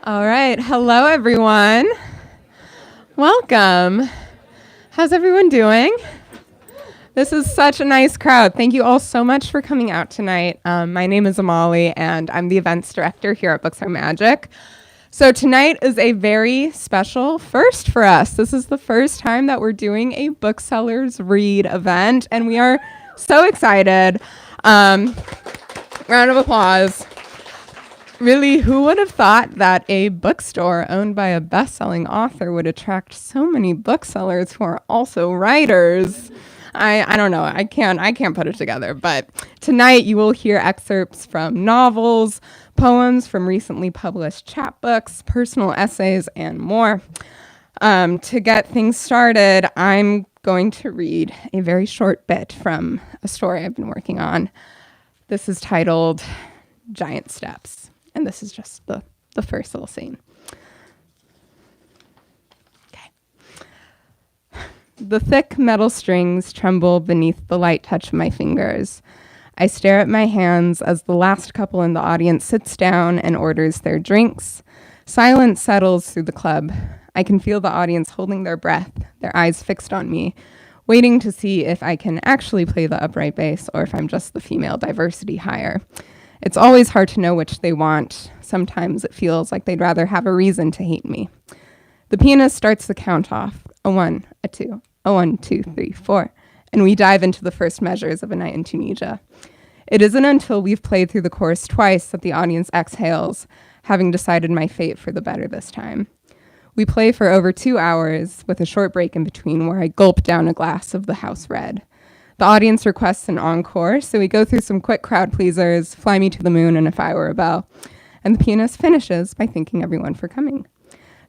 All right. Hello, everyone. Welcome. How's everyone doing? This is such a nice crowd. Thank you all so much for coming out tonight. My name is Amali, and I'm the events director here at Books Are Magic. So tonight is a very special first for us. This is the first time that we're doing a Booksellers Read event, and we are so excited. Round of applause. Really, who would have thought that a bookstore owned by a best-selling author would attract so many booksellers who are also writers? I don't know. I can't put it together. But tonight you will hear excerpts from novels, poems from recently published chapbooks, personal essays, and more. To get things started, I'm going to read a very short bit from a story I've been working on. This is titled Giant Steps. And this is just the first little scene. Okay. The thick metal strings tremble beneath the light touch of my fingers. I stare at my hands as the last couple in the audience sits down and orders their drinks. Silence settles through the club. I can feel the audience holding their breath, their eyes fixed on me, waiting to see if I can actually play the upright bass or if I'm just the female diversity hire. It's always hard to know which they want. Sometimes it feels like they'd rather have a reason to hate me. The pianist starts the count off. A 1, a 2, a 1, 2, 3, 4. And we dive into the first measures of A Night in Tunisia. It isn't until we've played through the chorus twice that the audience exhales, having decided my fate for the better this time. We play for over 2 hours, with a short break in between where I gulp down a glass of the house red. The audience requests an encore, so we go through some quick crowd pleasers, Fly Me to the Moon, and If I Were a Bell. And the pianist finishes by thanking everyone for coming.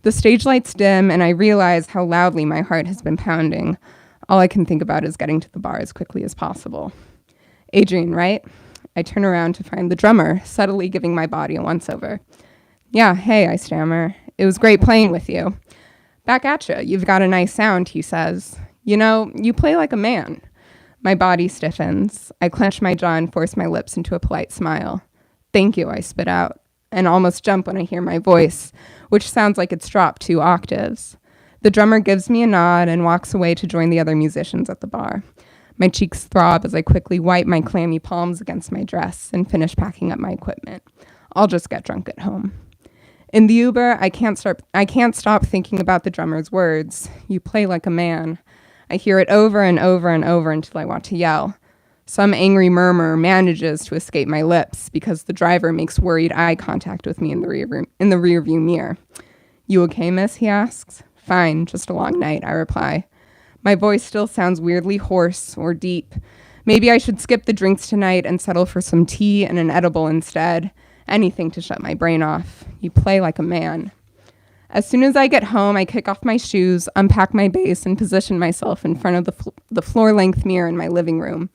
The stage lights dim, and I realize how loudly my heart has been pounding. All I can think about is getting to the bar as quickly as possible. Adrian, right? I turn around to find the drummer, subtly giving my body a once-over. Yeah, hey, I stammer. It was great playing with you. Back at you. You've got a nice sound, he says. You know, you play like a man. My body stiffens. I clench my jaw and force my lips into a polite smile. Thank you, I spit out, and almost jump when I hear my voice, which sounds like it's dropped 2 octaves. The drummer gives me a nod and walks away to join the other musicians at the bar. My cheeks throb as I quickly wipe my clammy palms against my dress and finish packing up my equipment. I'll just get drunk at home. In the Uber, I can't stop thinking about the drummer's words. You play like a man. I hear it over and over and over until I want to yell. Some angry murmur manages to escape my lips because the driver makes worried eye contact with me in the rearview mirror. You okay, miss? He asks. Fine, just a long night, I reply. My voice still sounds weirdly hoarse or deep. Maybe I should skip the drinks tonight and settle for some tea and an edible instead. Anything to shut my brain off. You play like a man. As soon as I get home, I kick off my shoes, unpack my bass, and position myself in front of the floor-length mirror in my living room.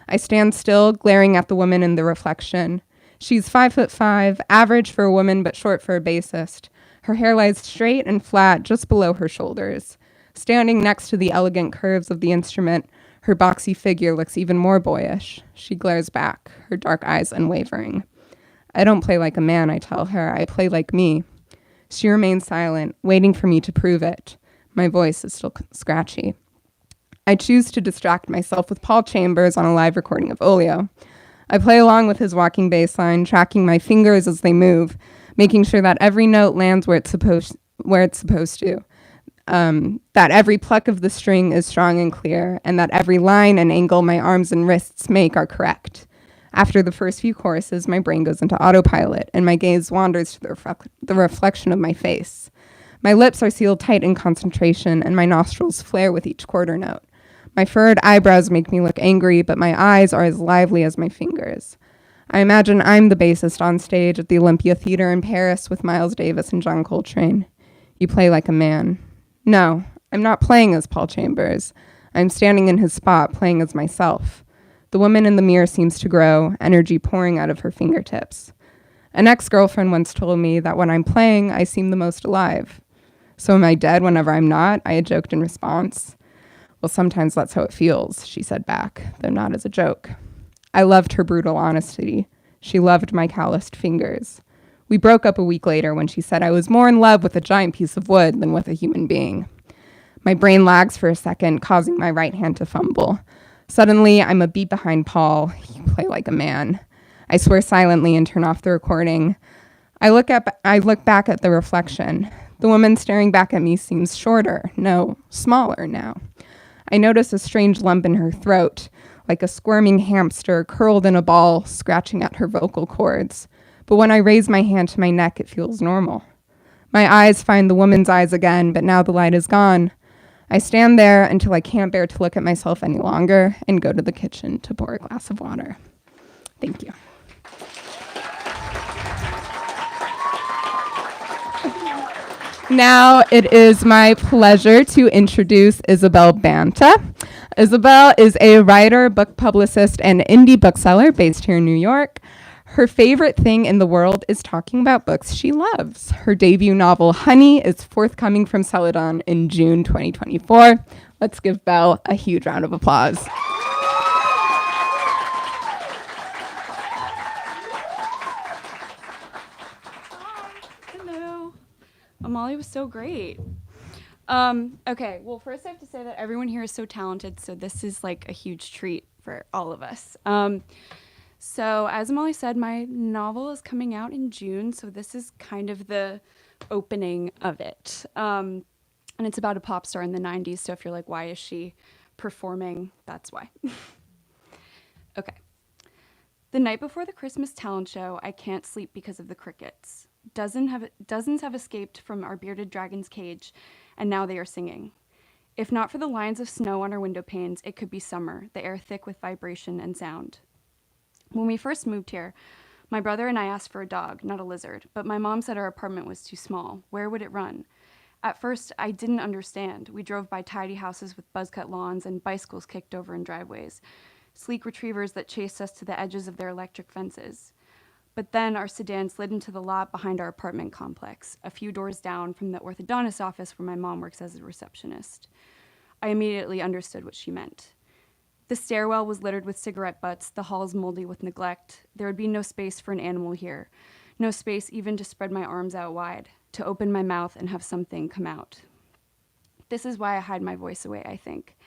I stand still, glaring at the woman in the reflection. She's 5'5", average for a woman but short for a bassist. Her hair lies straight and flat just below her shoulders. Standing next to the elegant curves of the instrument, her boxy figure looks even more boyish. She glares back, her dark eyes unwavering. I don't play like a man, I tell her. I play like me. She remains silent, waiting for me to prove it. My voice is still scratchy. I choose to distract myself with Paul Chambers on a live recording of Olio. I play along with his walking bass line, tracking my fingers as they move, making sure that every note lands where it's supposed to, that every pluck of the string is strong and clear, and that every line and angle my arms and wrists make are correct. After the first few choruses, my brain goes into autopilot, and my gaze wanders to the reflection of my face. My lips are sealed tight in concentration, and my nostrils flare with each quarter note. My furrowed eyebrows make me look angry, but my eyes are as lively as my fingers. I imagine I'm the bassist on stage at the Olympia Theater in Paris with Miles Davis and John Coltrane. You play like a man. No, I'm not playing as Paul Chambers. I'm standing in his spot, playing as myself. The woman in the mirror seems to grow, energy pouring out of her fingertips. An ex-girlfriend once told me that when I'm playing, I seem the most alive. So am I dead whenever I'm not? I had joked in response. Well, sometimes that's how it feels, she said back, though not as a joke. I loved her brutal honesty. She loved my calloused fingers. We broke up a week later when she said I was more in love with a giant piece of wood than with a human being. My brain lags for a second, causing my right hand to fumble. Suddenly, I'm a beat behind Paul. You play like a man. I swear silently and turn off the recording. I look back at the reflection. The woman staring back at me seems shorter, no, smaller now. I notice a strange lump in her throat, like a squirming hamster curled in a ball, scratching at her vocal cords. But when I raise my hand to my neck, it feels normal. My eyes find the woman's eyes again, but now the light is gone. I stand there until I can't bear to look at myself any longer and go to the kitchen to pour a glass of water. Thank you. Now it is my pleasure to introduce Isabel Banta. Isabel is a writer, book publicist, and indie bookseller based here in New York. Her favorite thing in the world is talking about books she loves. Her debut novel, Honey, is forthcoming from Celadon in June 2024. Let's give Belle a huge round of applause. Hello. Amalia was so great. Okay, well, first I have to say that everyone here is so talented, so this is like a huge treat for all of us. So as Amalia said, my novel is coming out in June, so this is kind of the opening of it. And it's about a pop star in the 90s, so if you're like, why is she performing? That's why. Okay. The night before the Christmas talent show, I can't sleep because of the crickets. Dozens have escaped from our bearded dragon's cage, and now they are singing. If not for the lines of snow on our window panes, it could be summer, the air thick with vibration and sound. When we first moved here, my brother and I asked for a dog, not a lizard, but my mom said our apartment was too small. Where would it run? At first, I didn't understand. We drove by tidy houses with buzz-cut lawns and bicycles kicked over in driveways, sleek retrievers that chased us to the edges of their electric fences. But then our sedan slid into the lot behind our apartment complex, a few doors down from the orthodontist office where my mom works as a receptionist. I immediately understood what she meant. The stairwell was littered with cigarette butts, the halls moldy with neglect. There would be no space for an animal here, no space even to spread my arms out wide, to open my mouth and have something come out. This is why I hide my voice away, I think.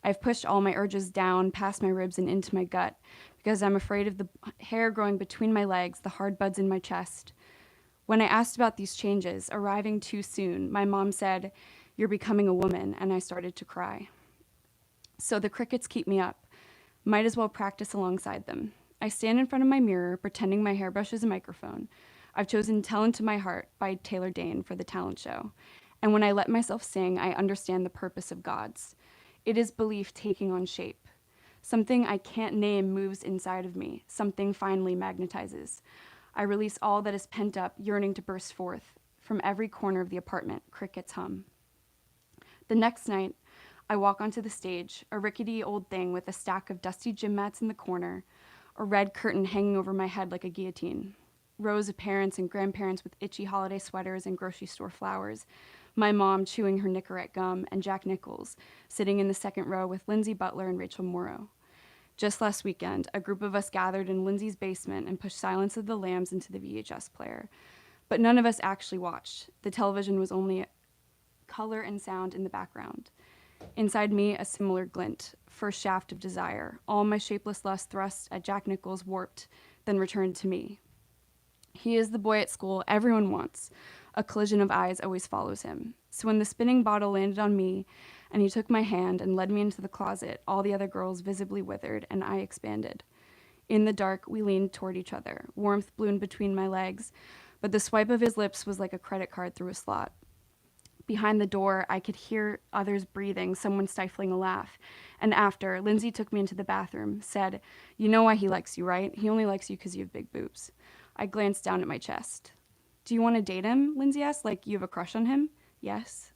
I've pushed all my urges down, past my ribs and into my gut, because I'm afraid of the hair growing between my legs, the hard buds in my chest. When I asked about these changes, arriving too soon, my mom said, "You're becoming a woman," and I started to cry. So the crickets keep me up. Might as well practice alongside them. I stand in front of my mirror, pretending my hairbrush is a microphone. I've chosen Tell Into My Heart by Taylor Dane for the talent show. And when I let myself sing, I understand the purpose of God's. It is belief taking on shape. Something I can't name moves inside of me. Something finally magnetizes. I release all that is pent up, yearning to burst forth. From every corner of the apartment, crickets hum. The next night, I walk onto the stage, a rickety old thing with a stack of dusty gym mats in the corner, a red curtain hanging over my head like a guillotine, rows of parents and grandparents with itchy holiday sweaters and grocery store flowers, my mom chewing her Nicorette gum, and Jack Nichols sitting in the second row with Lindsay Butler and Rachel Morrow. Just last weekend, a group of us gathered in Lindsay's basement and pushed Silence of the Lambs into the VHS player. But none of us actually watched. The television was only color and sound in the background. Inside me, a similar glint, first shaft of desire. All my shapeless lust thrust at Jack Nichols warped, then returned to me. He is the boy at school everyone wants. A collision of eyes always follows him. So when the spinning bottle landed on me, and he took my hand and led me into the closet, all the other girls visibly withered, and I expanded. In the dark, we leaned toward each other. Warmth bloomed between my legs, but the swipe of his lips was like a credit card through a slot. Behind the door, I could hear others breathing, someone stifling a laugh. And after, Lindsay took me into the bathroom, said, "You know why he likes you, right? He only likes you because you have big boobs." I glanced down at my chest. "Do you want to date him?" Lindsay asked, "like you have a crush on him?" "Yes."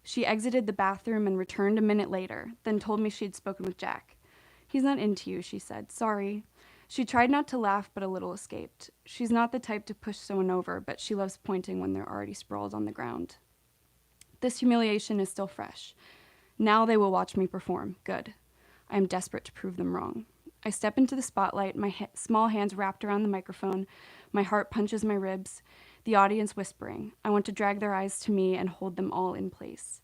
She exited the bathroom and returned a minute later, then told me she had spoken with Jack. "He's not into you," she said. "Sorry." She tried not to laugh, but a little escaped. She's not the type to push someone over, but she loves pointing when they're already sprawled on the ground. This humiliation is still fresh. Now they will watch me perform. Good. I am desperate to prove them wrong. I step into the spotlight, my small hands wrapped around the microphone, My heart punches my ribs. The audience whispering. I want to drag their eyes to me and hold them all in place.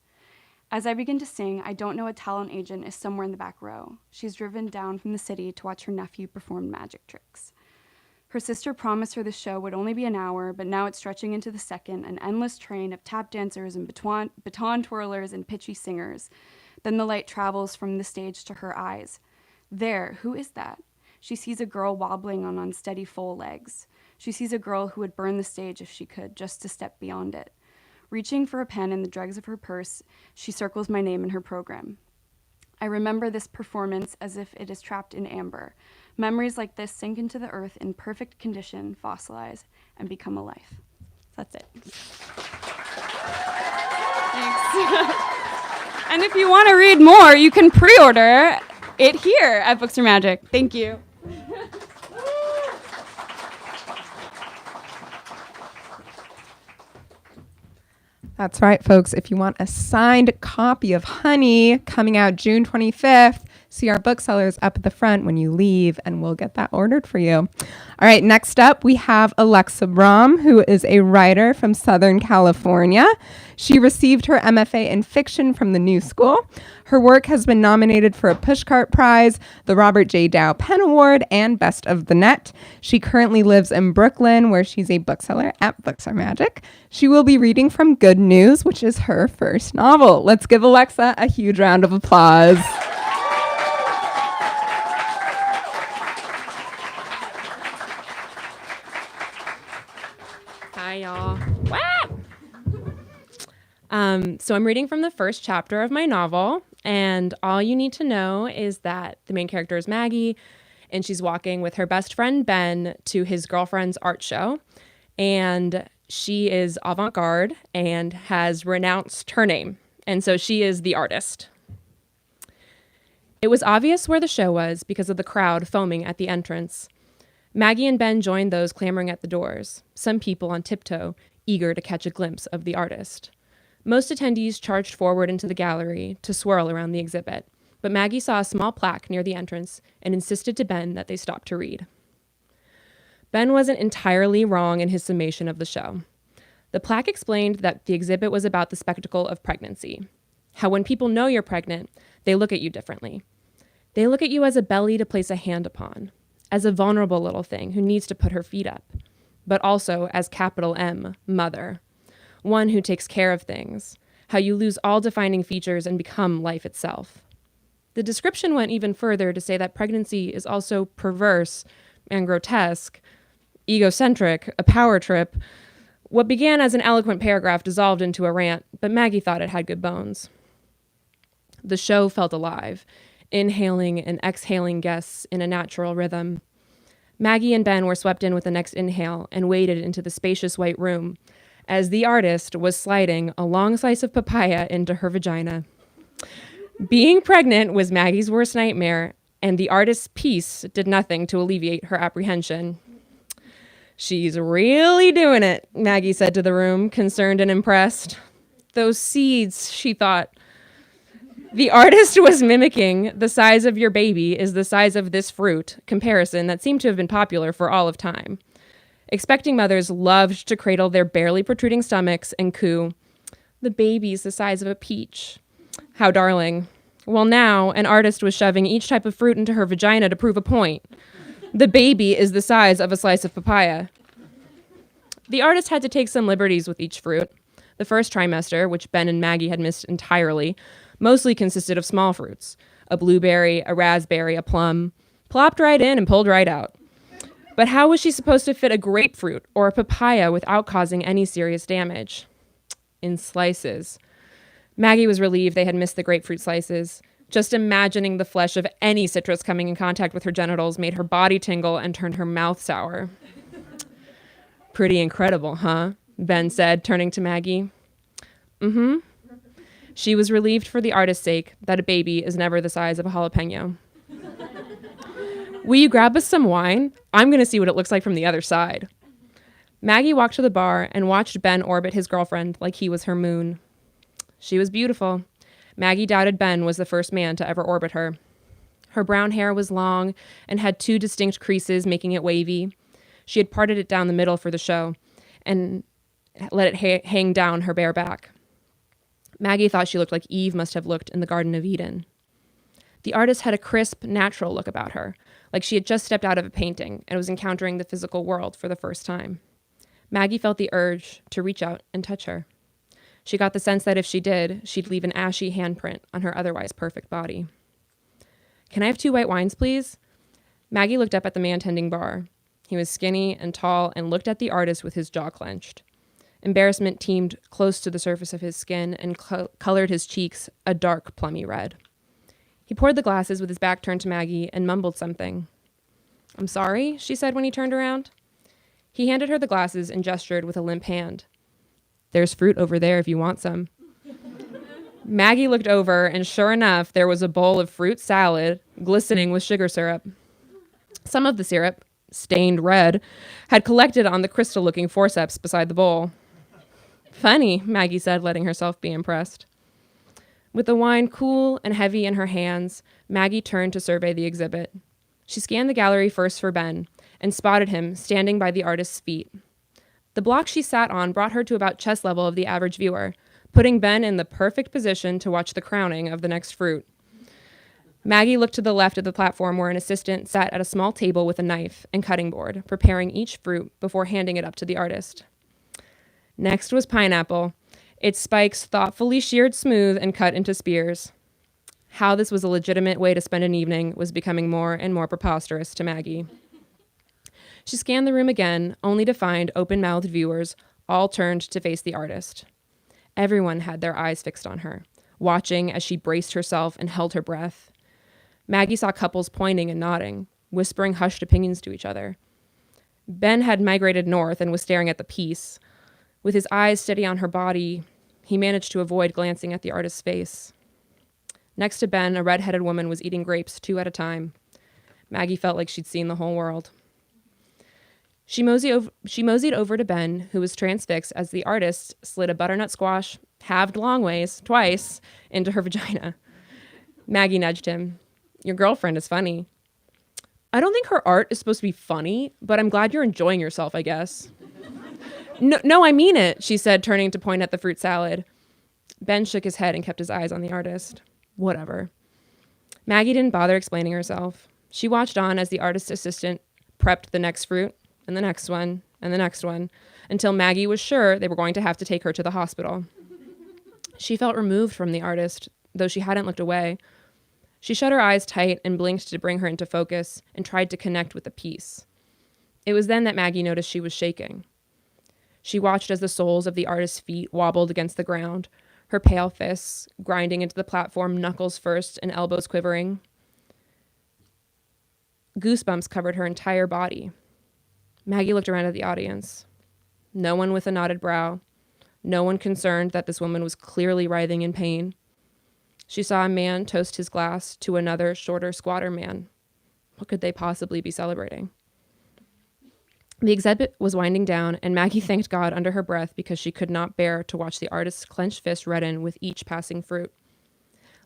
As I begin to sing, I don't know a talent agent is somewhere in the back row. She's driven down from the city to watch her nephew perform magic tricks. Her sister promised her the show would only be an hour, but now it's stretching into the second, an endless train of tap dancers and baton twirlers and pitchy singers. Then the light travels from the stage to her eyes. There, who is that? She sees a girl wobbling on unsteady foal legs. She sees a girl who would burn the stage if she could, just to step beyond it. Reaching for a pen in the dregs of her purse, she circles my name in her program. I remember this performance as if it is trapped in amber. Memories like this sink into the earth in perfect condition, fossilize, and become alive. That's it. Thanks. And if you want to read more, you can pre-order it here at Books or Magic. Thank you. That's right, folks. If you want a signed copy of Honey coming out June 25th, see our booksellers up at the front when you leave, and we'll get that ordered for you. All right, next up, we have Alexa Brom, who is a writer from Southern California. She received her MFA in fiction from the New School. Her work has been nominated for a Pushcart Prize, the Robert J. Dow Pen Award, and Best of the Net. She currently lives in Brooklyn, where she's a bookseller at Books Are Magic. She will be reading from Good News, which is her first novel. Let's give Alexa a huge round of applause. Hi, y'all. So I'm reading from the first chapter of my novel, and all you need to know is that the main character is Maggie, and she's walking with her best friend Ben to his girlfriend's art show, and she is avant-garde and has renounced her name, and so she is the artist. It was obvious where the show was because of the crowd foaming at the entrance. Maggie and Ben joined those clamoring at the doors, some people on tiptoe, eager to catch a glimpse of the artist. Most attendees charged forward into the gallery to swirl around the exhibit, but Maggie saw a small plaque near the entrance and insisted to Ben that they stop to read. Ben wasn't entirely wrong in his summation of the show. The plaque explained that the exhibit was about the spectacle of pregnancy, how when people know you're pregnant, they look at you differently. They look at you as a belly to place a hand upon, as a vulnerable little thing who needs to put her feet up, but also as capital M, mother, one who takes care of things, how you lose all defining features and become life itself. The description went even further to say that pregnancy is also perverse and grotesque, egocentric, a power trip. What began as an eloquent paragraph dissolved into a rant, but Maggie thought it had good bones. The show felt alive, inhaling and exhaling guests in a natural rhythm. Maggie and Ben were swept in with the next inhale and waded into the spacious white room as the artist was sliding a long slice of papaya into her vagina. Being pregnant was Maggie's worst nightmare, and the artist's piece did nothing to alleviate her apprehension. "She's really doing it," Maggie said to the room, concerned and impressed. "Those seeds," she thought. The artist was mimicking "the size of your baby is the size of this fruit" comparison that seemed to have been popular for all of time. Expecting mothers loved to cradle their barely protruding stomachs and coo, "The baby's the size of a peach. How darling." Well, now an artist was shoving each type of fruit into her vagina to prove a point. "The baby is the size of a slice of papaya." The artist had to take some liberties with each fruit. The first trimester, which Ben and Maggie had missed entirely, mostly consisted of small fruits, a blueberry, a raspberry, a plum, plopped right in and pulled right out. But how was she supposed to fit a grapefruit or a papaya without causing any serious damage? In slices. Maggie was relieved they had missed the grapefruit slices. Just imagining the flesh of any citrus coming in contact with her genitals made her body tingle and turned her mouth sour. "Pretty incredible, huh?" Ben said, turning to Maggie. "Mm-hmm." She was relieved for the artist's sake that a baby is never the size of a jalapeno. "Will you grab us some wine? I'm going to see what it looks like from the other side." Maggie walked to the bar and watched Ben orbit his girlfriend like he was her moon. She was beautiful. Maggie doubted Ben was the first man to ever orbit her. Her brown hair was long and had two distinct creases making it wavy. She had parted it down the middle for the show and let it hang down her bare back. Maggie thought she looked like Eve must have looked in the Garden of Eden. The artist had a crisp, natural look about her, like she had just stepped out of a painting and was encountering the physical world for the first time. Maggie felt the urge to reach out and touch her. She got the sense that if she did, she'd leave an ashy handprint on her otherwise perfect body. "Can I have 2 white wines, please?" Maggie looked up at the man tending bar. He was skinny and tall and looked at the artist with his jaw clenched. Embarrassment teemed close to the surface of his skin and colored his cheeks a dark, plummy red. He poured the glasses with his back turned to Maggie and mumbled something. "I'm sorry," she said when he turned around. He handed her the glasses and gestured with a limp hand. "There's fruit over there if you want some." Maggie looked over, and sure enough, there was a bowl of fruit salad glistening with sugar syrup. Some of the syrup, stained red, had collected on the crystal-looking forceps beside the bowl. "Funny," Maggie said, letting herself be impressed. With the wine cool and heavy in her hands, Maggie turned to survey the exhibit. She scanned the gallery first for Ben and spotted him standing by the artist's feet. The block she sat on brought her to about chest level of the average viewer, putting Ben in the perfect position to watch the crowning of the next fruit. Maggie looked to the left of the platform where an assistant sat at a small table with a knife and cutting board, preparing each fruit before handing it up to the artist. Next was pineapple, its spikes thoughtfully sheared smooth and cut into spears. How this was a legitimate way to spend an evening was becoming more and more preposterous to Maggie. She scanned the room again, only to find open-mouthed viewers, all turned to face the artist. Everyone had their eyes fixed on her, watching as she braced herself and held her breath. Maggie saw couples pointing and nodding, whispering hushed opinions to each other. Ben had migrated north and was staring at the piece. With his eyes steady on her body, he managed to avoid glancing at the artist's face. Next to Ben, a red-headed woman was eating grapes 2 at a time. Maggie felt like she'd seen the whole world. She moseyed over to Ben, who was transfixed as the artist slid a butternut squash, halved long ways, twice, into her vagina. Maggie nudged him. "Your girlfriend is funny." "I don't think her art is supposed to be funny, but I'm glad you're enjoying yourself, I guess." No, I mean it," she said, turning to point at the fruit salad. Ben shook his head and kept his eyes on the artist. Whatever. Maggie didn't bother explaining herself. She watched on as the artist's assistant prepped the next fruit, and the next one, and the next one, until Maggie was sure they were going to have to take her to the hospital. She felt removed from the artist, though she hadn't looked away. She shut her eyes tight and blinked to bring her into focus and tried to connect with the piece. It was then that Maggie noticed she was shaking. She watched as the soles of the artist's feet wobbled against the ground, her pale fists grinding into the platform, knuckles first and elbows quivering. Goosebumps covered her entire body. Maggie looked around at the audience. No one with a knotted brow. No one concerned that this woman was clearly writhing in pain. She saw a man toast his glass to another, shorter, squatter man. What could they possibly be celebrating? The exhibit was winding down, and Maggie thanked God under her breath because she could not bear to watch the artist's clenched fist redden with each passing fruit.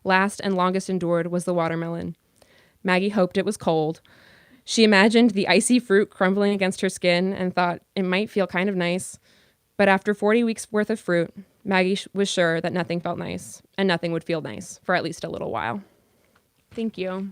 Last and longest endured was the watermelon. Maggie hoped it was cold. She imagined the icy fruit crumbling against her skin and thought it might feel kind of nice. But after 40 weeks worth of fruit, Maggie was sure that nothing felt nice, and nothing would feel nice for at least a little while. Thank you.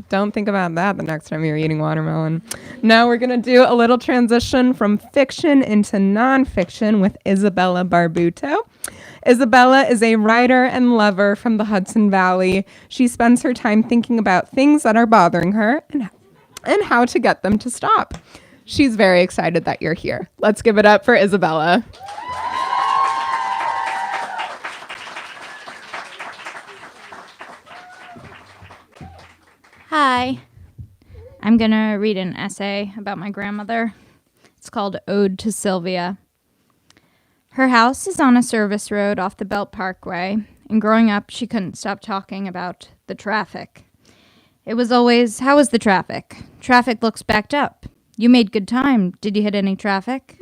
Don't think about that the next time you're eating watermelon. Now we're going to do a little transition from fiction into nonfiction with Isabella Barbuto. Isabella is a writer and lover from the Hudson Valley. She spends her time thinking about things that are bothering her and how to get them to stop. She's very excited that you're here. Let's give it up for Isabella. Hi. I'm going to read an essay about my grandmother. It's called Ode to Sylvia. Her house is on a service road off the Belt Parkway, and growing up, she couldn't stop talking about the traffic. It was always, "How was the traffic? Traffic looks backed up. You made good time. Did you hit any traffic?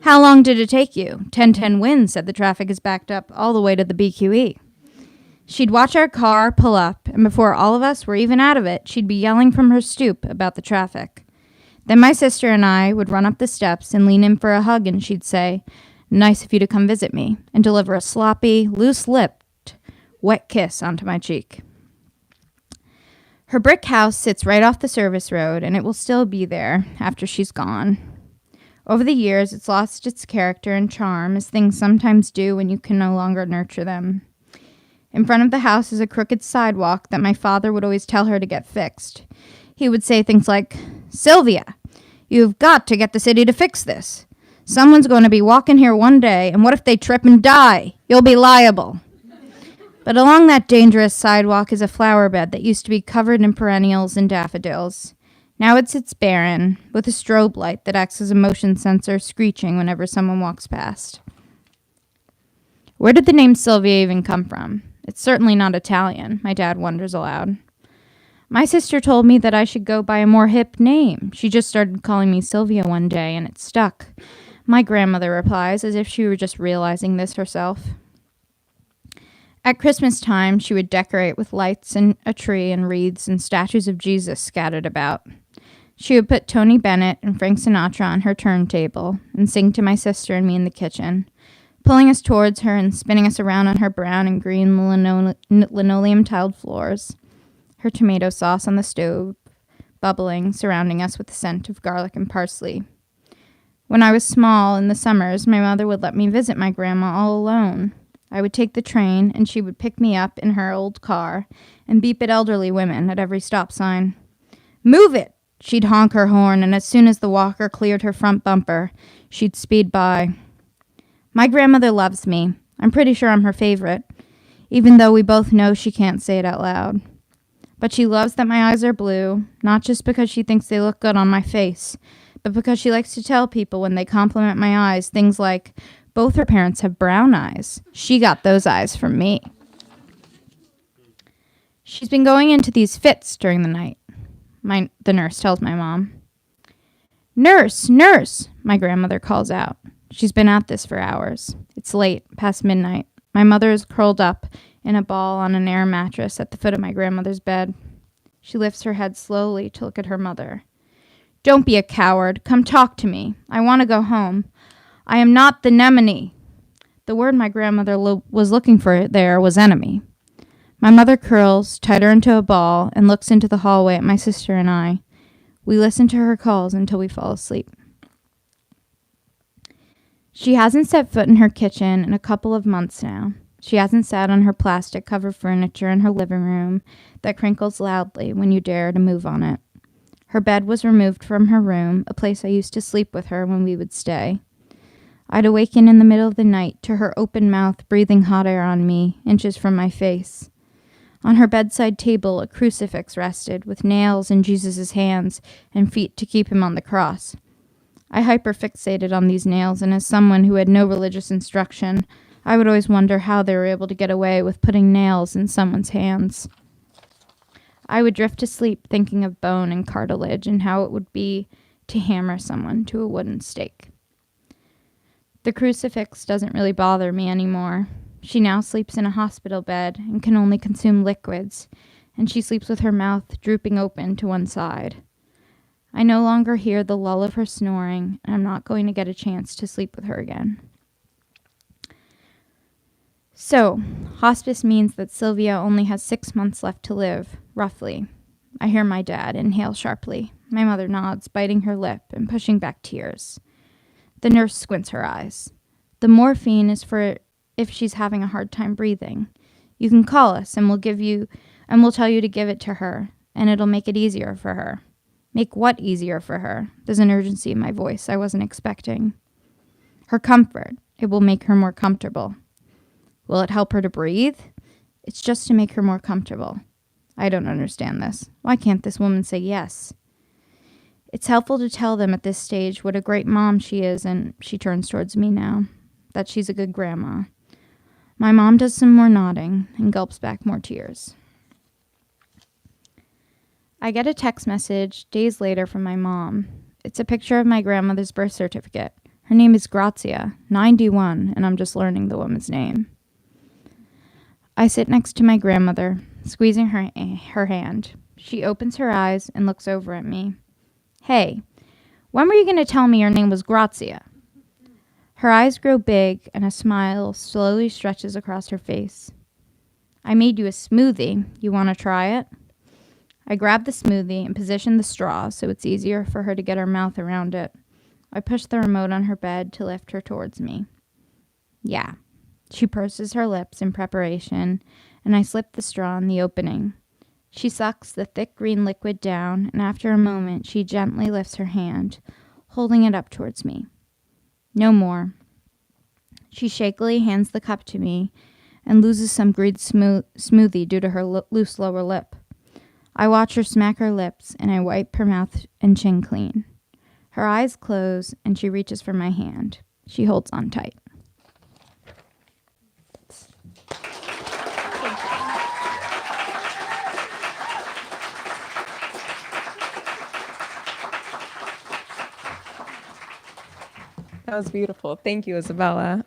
How long did it take you? 1010 Wind said the traffic is backed up all the way to the BQE. She'd watch our car pull up, and before all of us were even out of it, she'd be yelling from her stoop about the traffic. Then my sister and I would run up the steps and lean in for a hug, and she'd say, "Nice of you to come visit me," and deliver a sloppy, loose-lipped, wet kiss onto my cheek. Her brick house sits right off the service road, and it will still be there after she's gone. Over the years, it's lost its character and charm, as things sometimes do when you can no longer nurture them. In front of the house is a crooked sidewalk that my father would always tell her to get fixed. He would say things like, "Sylvia, you've got to get the city to fix this. Someone's going to be walking here one day, and what if they trip and die? You'll be liable." But along that dangerous sidewalk is a flower bed that used to be covered in perennials and daffodils. Now it sits barren, with a strobe light that acts as a motion sensor screeching whenever someone walks past. Where did the name Sylvia even come from? It's certainly not Italian, my dad wonders aloud. My sister told me that I should go by a more hip name. She just started calling me Sylvia one day, and it stuck. My grandmother replies, as if she were just realizing this herself. At Christmas time, she would decorate with lights and a tree and wreaths and statues of Jesus scattered about. She would put Tony Bennett and Frank Sinatra on her turntable and sing to my sister and me in the kitchen, pulling us towards her and spinning us around on her brown and green linoleum-tiled floors, her tomato sauce on the stove, bubbling, surrounding us with the scent of garlic and parsley. When I was small, in the summers, my mother would let me visit my grandma all alone. I would take the train, and she would pick me up in her old car and beep at elderly women at every stop sign. "Move it!" She'd honk her horn, and as soon as the walker cleared her front bumper, she'd speed by. My grandmother loves me. I'm pretty sure I'm her favorite, even though we both know she can't say it out loud. But she loves that my eyes are blue, not just because she thinks they look good on my face, but because she likes to tell people when they compliment my eyes things like, "Both her parents have brown eyes. She got those eyes from me." She's been going into these fits during the night, the nurse tells my mom. "Nurse, nurse," my grandmother calls out. She's been at this for hours. It's late, past midnight. My mother is curled up in a ball on an air mattress at the foot of my grandmother's bed. She lifts her head slowly to look at her mother. "Don't be a coward. Come talk to me. I want to go home. I am not the nemone." The word my grandmother was looking for there was enemy. My mother curls tighter into a ball and looks into the hallway at my sister and I. We listen to her calls until we fall asleep. She hasn't set foot in her kitchen in a couple of months now. She hasn't sat on her plastic-covered furniture in her living room that crinkles loudly when you dare to move on it. Her bed was removed from her room, a place I used to sleep with her when we would stay. I'd awaken in the middle of the night to her open mouth breathing hot air on me, inches from my face. On her bedside table, a crucifix rested, with nails in Jesus' hands and feet to keep him on the cross. I hyperfixated on these nails, and as someone who had no religious instruction, I would always wonder how they were able to get away with putting nails in someone's hands. I would drift to sleep thinking of bone and cartilage and how it would be to hammer someone to a wooden stake. The crucifix doesn't really bother me anymore. She now sleeps in a hospital bed and can only consume liquids, and she sleeps with her mouth drooping open to one side. I no longer hear the lull of her snoring, and I'm not going to get a chance to sleep with her again. So, hospice means that Sylvia only has 6 months left to live, roughly. I hear my dad inhale sharply. My mother nods, biting her lip and pushing back tears. The nurse squints her eyes. "The morphine is for if she's having a hard time breathing. You can call us and we'll tell you to give it to her, and it'll make it easier for her." Make what easier for her? There's an urgency in my voice I wasn't expecting. Her comfort. It will make her more comfortable. Will it help her to breathe? It's just to make her more comfortable. I don't understand this. Why can't this woman say yes? It's helpful to tell them at this stage what a great mom she is, and she turns towards me now, that she's a good grandma. My mom does some more nodding and gulps back more tears. I get a text message days later from my mom. It's a picture of my grandmother's birth certificate. Her name is Grazia, 91, and I'm just learning the woman's name. I sit next to my grandmother, squeezing her hand. She opens her eyes and looks over at me. Hey, when were you going to tell me your name was Grazia? Her eyes grow big and a smile slowly stretches across her face. I made you a smoothie. You want to try it? I grab the smoothie and position the straw so it's easier for her to get her mouth around it. I push the remote on her bed to lift her towards me. Yeah. She purses her lips in preparation, and I slip the straw in the opening. She sucks the thick green liquid down, and after a moment, she gently lifts her hand, holding it up towards me. No more. She shakily hands the cup to me and loses some green smoothie due to her loose lower lip. I watch her smack her lips, and I wipe her mouth and chin clean. Her eyes close, and she reaches for my hand. She holds on tight. That was beautiful. Thank you, Isabella.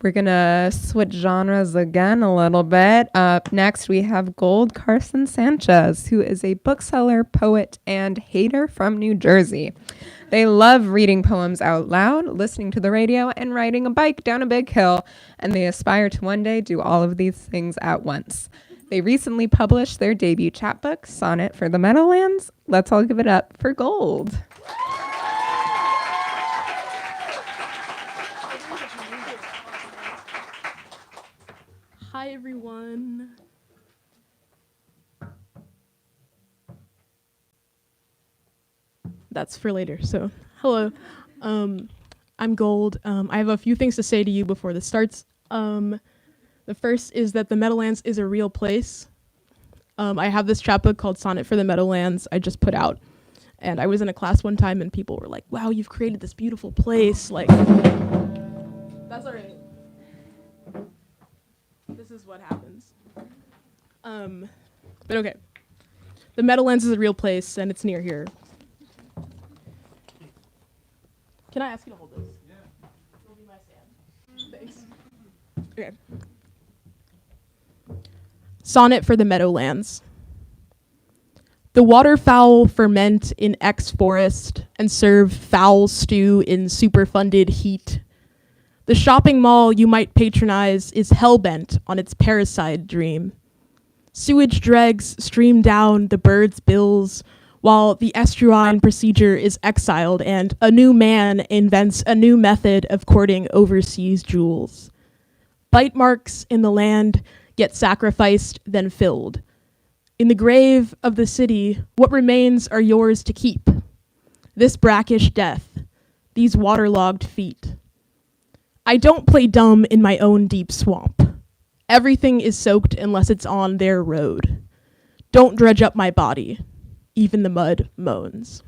We're going to switch genres again a little bit. Up next, we have Gold Carson Sanchez, who is a bookseller, poet, and hater from New Jersey. They love reading poems out loud, listening to the radio, and riding a bike down a big hill, and they aspire to one day do all of these things at once. They recently published their debut chapbook, Sonnet for the Meadowlands. Let's all give it up for Gold. Hi, everyone. That's for later, so hello. I'm Gold. I have a few things to say to you before this starts. The first is that the Meadowlands is a real place. I have this chapbook called Sonnet for the Meadowlands I just put out. And I was in a class one time and people were like, wow, you've created this beautiful place. Like, that's all right. This is what happens. But okay. The Meadowlands is a real place, and it's near here. Can I ask you to hold this? Yeah. It'll be my stand. Thanks. Okay. Sonnet for the Meadowlands. The waterfowl ferment in X forest and serve foul stew in superfunded heat. The shopping mall you might patronize is hellbent on its parasite dream. Sewage dregs stream down the birds' bills while the estuarine procedure is exiled and a new man invents a new method of courting overseas jewels. Bite marks in the land get sacrificed, then filled. In the grave of the city, what remains are yours to keep. This brackish death, these waterlogged feet. I don't play dumb in my own deep swamp. Everything is soaked unless it's on their road. Don't dredge up my body. Even the mud moans.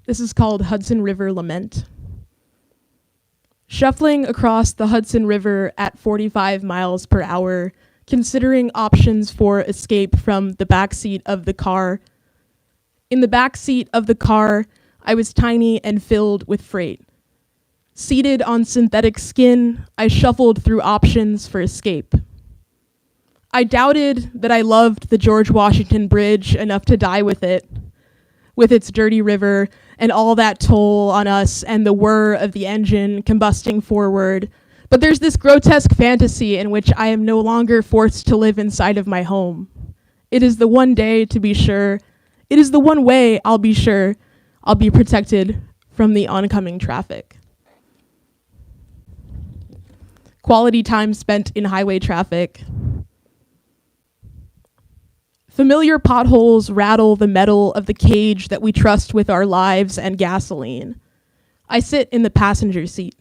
This is called Hudson River Lament. Shuffling across the Hudson River at 45 miles per hour, considering options for escape from the backseat of the car. In the backseat of the car, I was tiny and filled with freight. Seated on synthetic skin, I shuffled through options for escape. I doubted that I loved the George Washington Bridge enough to die with it, with its dirty river and all that toll on us and the whir of the engine combusting forward. But there's this grotesque fantasy in which I am no longer forced to live inside of my home. It is the one day, to be sure. It is the one way I'll be sure I'll be protected from the oncoming traffic. Quality time spent in highway traffic. Familiar potholes rattle the metal of the cage that we trust with our lives and gasoline. I sit in the passenger seat.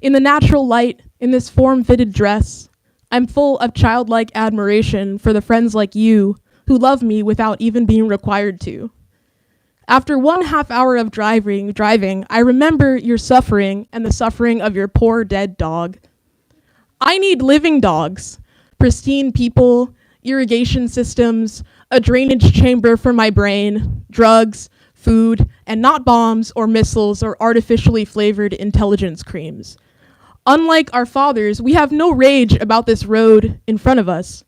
In the natural light, in this form-fitted dress, I'm full of childlike admiration for the friends like you who love me without even being required to. After 1.5 hours of driving, I remember your suffering and the suffering of your poor dead dog. I need living dogs, pristine people, irrigation systems, a drainage chamber for my brain, drugs, food, and not bombs or missiles or artificially flavored intelligence creams. Unlike our fathers, we have no rage about this road in front of us,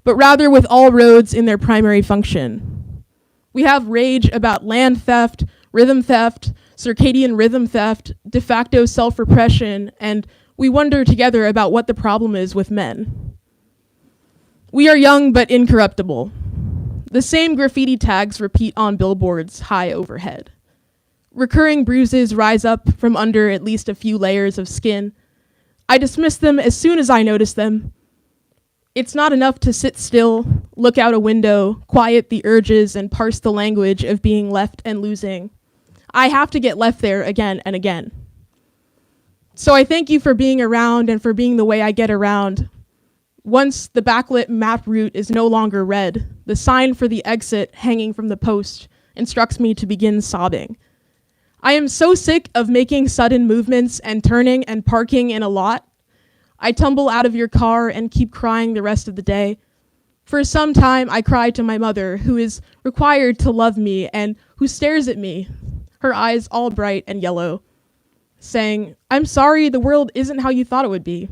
but rather with all roads in their primary function. We have rage about land theft, rhythm theft, circadian rhythm theft, de facto self-repression, and we wonder together about what the problem is with men. We are young but incorruptible. The same graffiti tags repeat on billboards high overhead. Recurring bruises rise up from under at least a few layers of skin. I dismiss them as soon as I notice them. It's not enough to sit still, look out a window, quiet the urges, and parse the language of being left and losing. I have to get left there again and again. So I thank you for being around and for being the way I get around. Once the backlit map route is no longer red, the sign for the exit hanging from the post instructs me to begin sobbing. I am so sick of making sudden movements and turning and parking in a lot. I tumble out of your car and keep crying the rest of the day. For some time, I cry to my mother, who is required to love me and who stares at me, her eyes all bright and yellow, saying, "I'm sorry the world isn't how you thought it would be."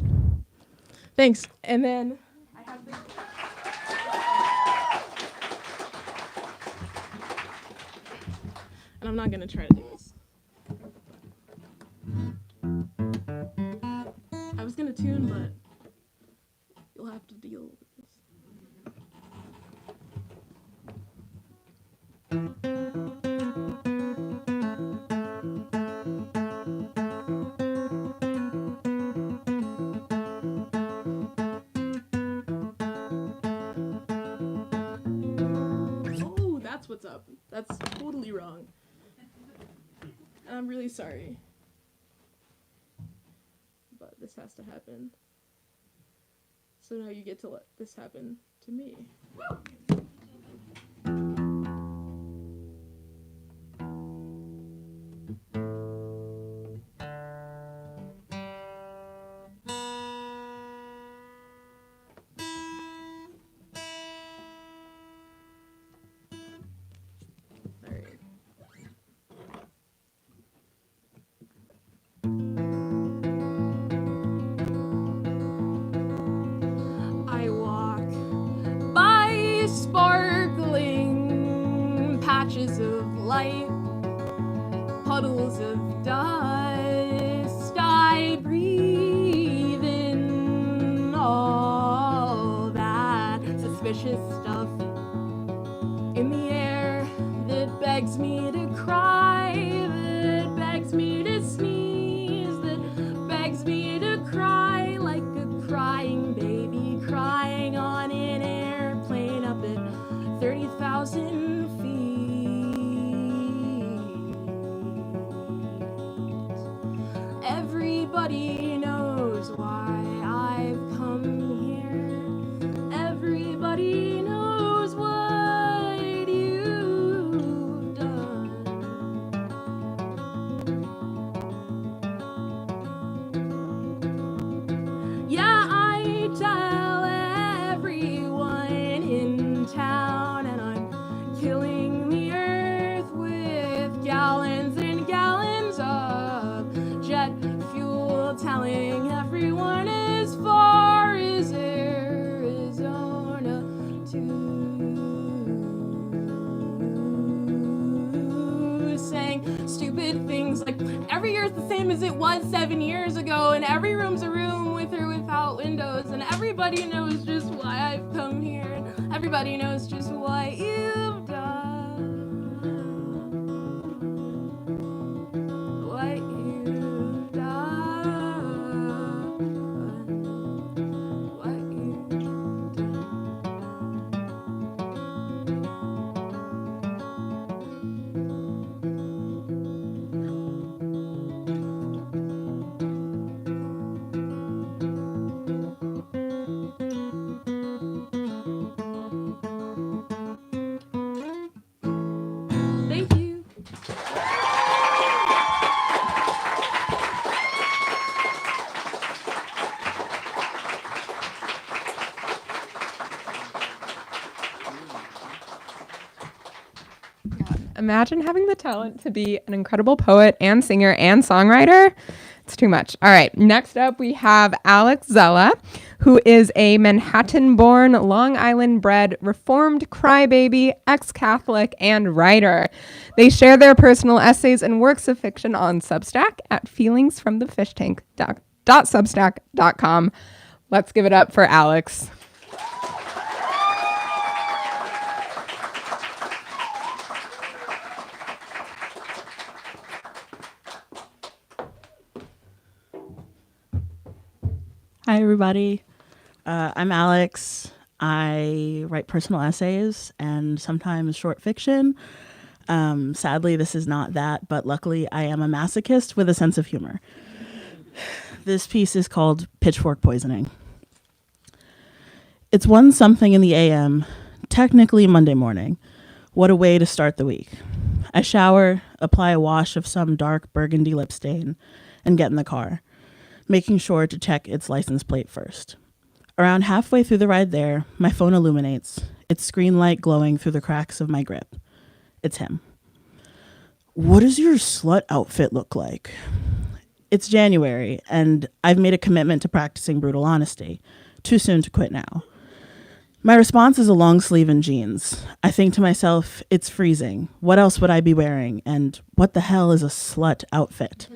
Thanks. And then I have the... And I'm not going to try to do this. I was going to tune, but you'll have to deal with this. Oh, that's what's up. That's totally wrong. And I'm really sorry. But this has to happen. So now you get to let this happen to me. I walk by sparkling patches of light, puddles of dust. I breathe in all that suspicious stuff in the air that begs me to cry, that begs me to sneeze, that begs me to cry like a crying baby crying on an airplane up at 30,000 feet. Everybody knows why I've come here. Everybody knows what you've done. Yeah, I tell everyone in town, and I'm killing the earth with gallons and gallons of jet fuel, telling everyone as far as Arizona to saying stupid things like every year's the same as it was 7 years ago, and every room's a room with or without windows, and everybody knows just why I've come here, and everybody knows just what you've done. What you've done. What you've done. Imagine having the talent to be an incredible poet and singer and songwriter. It's too much. All right. Next up, we have Alex Zella, who is a Manhattan-born, Long Island-bred, reformed crybaby, ex-Catholic, and writer. They share their personal essays and works of fiction on Substack at feelingsfromthefishtank.substack.com. Let's give it up for Alex. Hi, everybody. I'm Alex. I write personal essays and sometimes short fiction. Sadly, this is not that, but luckily I am a masochist with a sense of humor. This piece is called Pitchfork Poisoning. It's 1 something in the AM, technically Monday morning. What a way to start the week. I shower, apply a wash of some dark burgundy lip stain, and get in the car, making sure to check its license plate first. Around halfway through the ride there, my phone illuminates, its screen light glowing through the cracks of my grip. It's him. What does your slut outfit look like? It's January, and I've made a commitment to practicing brutal honesty. Too soon to quit now. My response is a long sleeve and jeans. I think to myself, it's freezing. What else would I be wearing? And what the hell is a slut outfit?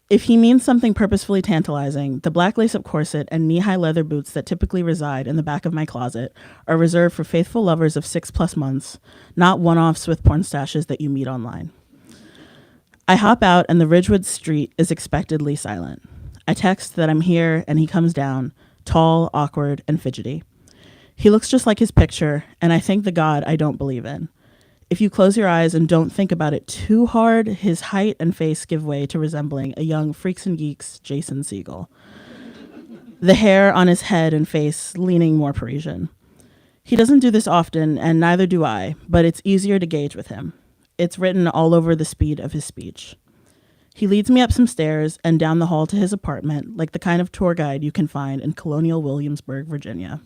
If he means something purposefully tantalizing, the black lace-up corset and knee-high leather boots that typically reside in the back of my closet are reserved for faithful lovers of 6+ months, not one-offs with porn stashes that you meet online. I hop out and the Ridgewood street is expectedly silent. I text that I'm here and he comes down, tall, awkward, and fidgety. He looks just like his picture, and I thank the God I don't believe in. If you close your eyes and don't think about it too hard, his height and face give way to resembling a young Freaks and Geeks Jason Segel. The hair on his head and face leaning more Parisian. He doesn't do this often, and neither do I, but it's easier to gauge with him. It's written all over the speed of his speech. He leads me up some stairs and down the hall to his apartment, like the kind of tour guide you can find in colonial Williamsburg, Virginia.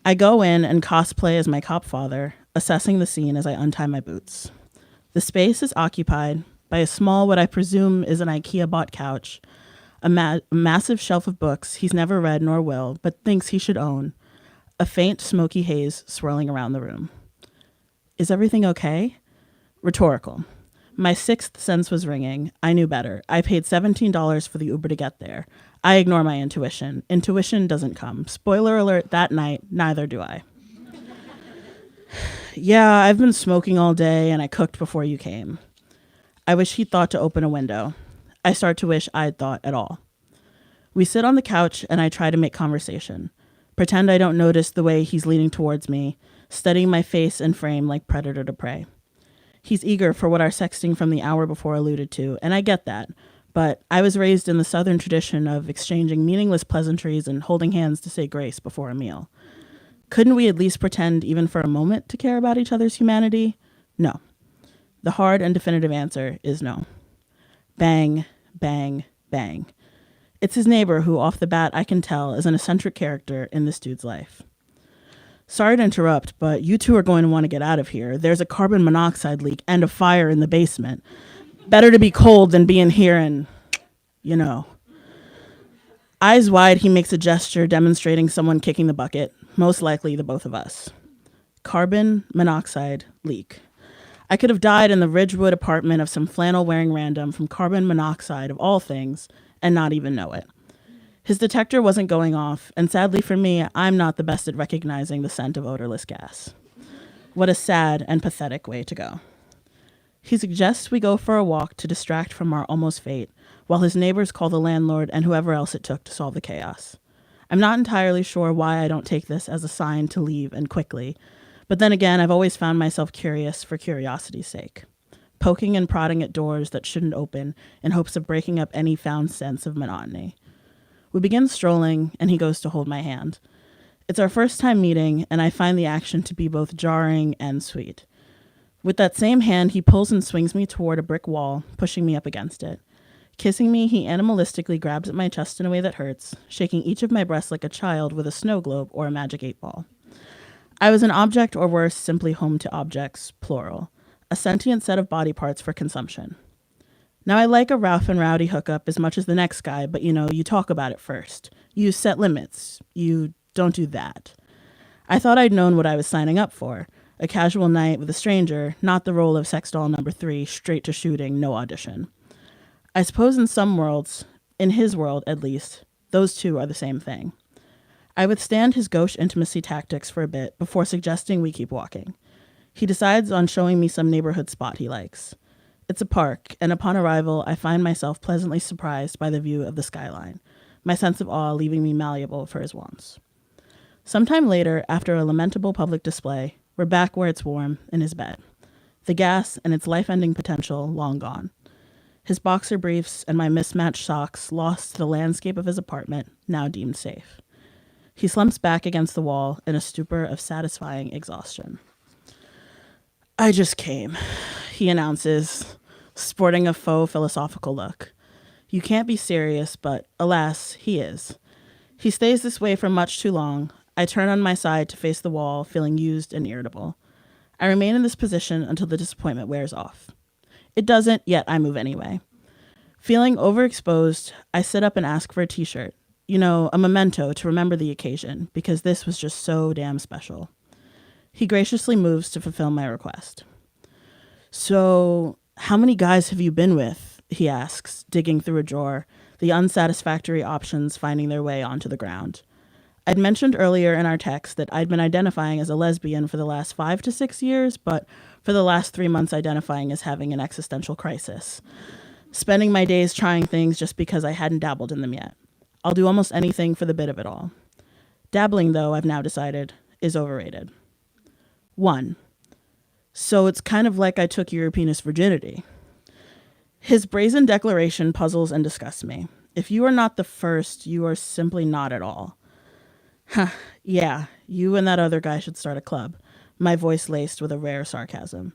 I go in and cosplay as my cop father, assessing the scene as I untie my boots. The space is occupied by a small, what I presume is an IKEA-bought couch, a massive shelf of books he's never read nor will, but thinks he should own, a faint smoky haze swirling around the room. Is everything okay? Rhetorical. My sixth sense was ringing. I knew better. I paid $17 for the Uber to get there. I ignore my intuition. Intuition doesn't come. Spoiler alert, that night, neither do I. Yeah, I've been smoking all day and I cooked before you came. I wish he'd thought to open a window. I start to wish I'd thought at all. We sit on the couch and I try to make conversation. Pretend I don't notice the way he's leaning towards me, studying my face and frame like predator to prey. He's eager for what our sexting from the hour before alluded to, and I get that. But I was raised in the Southern tradition of exchanging meaningless pleasantries and holding hands to say grace before a meal. Couldn't we at least pretend even for a moment to care about each other's humanity? No. The hard and definitive answer is no. Bang, bang, bang. It's his neighbor who, off the bat, I can tell is an eccentric character in this dude's life. Sorry to interrupt, but you two are going to want to get out of here. There's a carbon monoxide leak and a fire in the basement. Better to be cold than be in here and, you know. Eyes wide, he makes a gesture demonstrating someone kicking the bucket, most likely the both of us. Carbon monoxide leak. I could have died in the Ridgewood apartment of some flannel-wearing random from carbon monoxide of all things and not even know it. His detector wasn't going off, and sadly for me, I'm not the best at recognizing the scent of odorless gas. What a sad and pathetic way to go. He suggests we go for a walk to distract from our almost fate, while his neighbors call the landlord and whoever else it took to solve the chaos. I'm not entirely sure why I don't take this as a sign to leave and quickly, but then again, I've always found myself curious for curiosity's sake, poking and prodding at doors that shouldn't open in hopes of breaking up any found sense of monotony. We begin strolling, and he goes to hold my hand. It's our first time meeting, and I find the action to be both jarring and sweet. With that same hand, he pulls and swings me toward a brick wall, pushing me up against it. Kissing me, he animalistically grabs at my chest in a way that hurts, shaking each of my breasts like a child with a snow globe or a magic 8-ball. I was an object, or worse, simply home to objects, plural, a sentient set of body parts for consumption. Now, I like a rough and rowdy hookup as much as the next guy, but you talk about it first. You set limits. You don't do that. I thought I'd known what I was signing up for. A casual night with a stranger, not the role of sex doll number 3, straight to shooting, no audition. I suppose in some worlds, in his world at least, those two are the same thing. I withstand his gauche intimacy tactics for a bit before suggesting we keep walking. He decides on showing me some neighborhood spot he likes. It's a park, and upon arrival, I find myself pleasantly surprised by the view of the skyline, my sense of awe leaving me malleable for his wants. Sometime later, after a lamentable public display, we're back where it's warm, in his bed. The gas and its life-ending potential long gone. His boxer briefs and my mismatched socks lost to the landscape of his apartment, now deemed safe. He slumps back against the wall in a stupor of satisfying exhaustion. I just came, he announces, sporting a faux philosophical look. You can't be serious, but alas, he is. He stays this way for much too long. I turn on my side to face the wall, feeling used and irritable. I remain in this position until the disappointment wears off. It doesn't, yet I move anyway. Feeling overexposed, I sit up and ask for a t-shirt. A memento to remember the occasion, because this was just so damn special. He graciously moves to fulfill my request. So, how many guys have you been with? He asks, digging through a drawer, the unsatisfactory options finding their way onto the ground. I'd mentioned earlier in our text that I'd been identifying as a lesbian for the last 5 to 6 years, but for the last 3 months identifying as having an existential crisis. Spending my days trying things just because I hadn't dabbled in them yet. I'll do almost anything for the bit of it all. Dabbling, though, I've now decided, is overrated. 1. So it's kind of like I took your penis virginity. His brazen declaration puzzles and disgusts me. If you are not the first, you are simply not at all. Huh, yeah, you and that other guy should start a club, my voice laced with a rare sarcasm.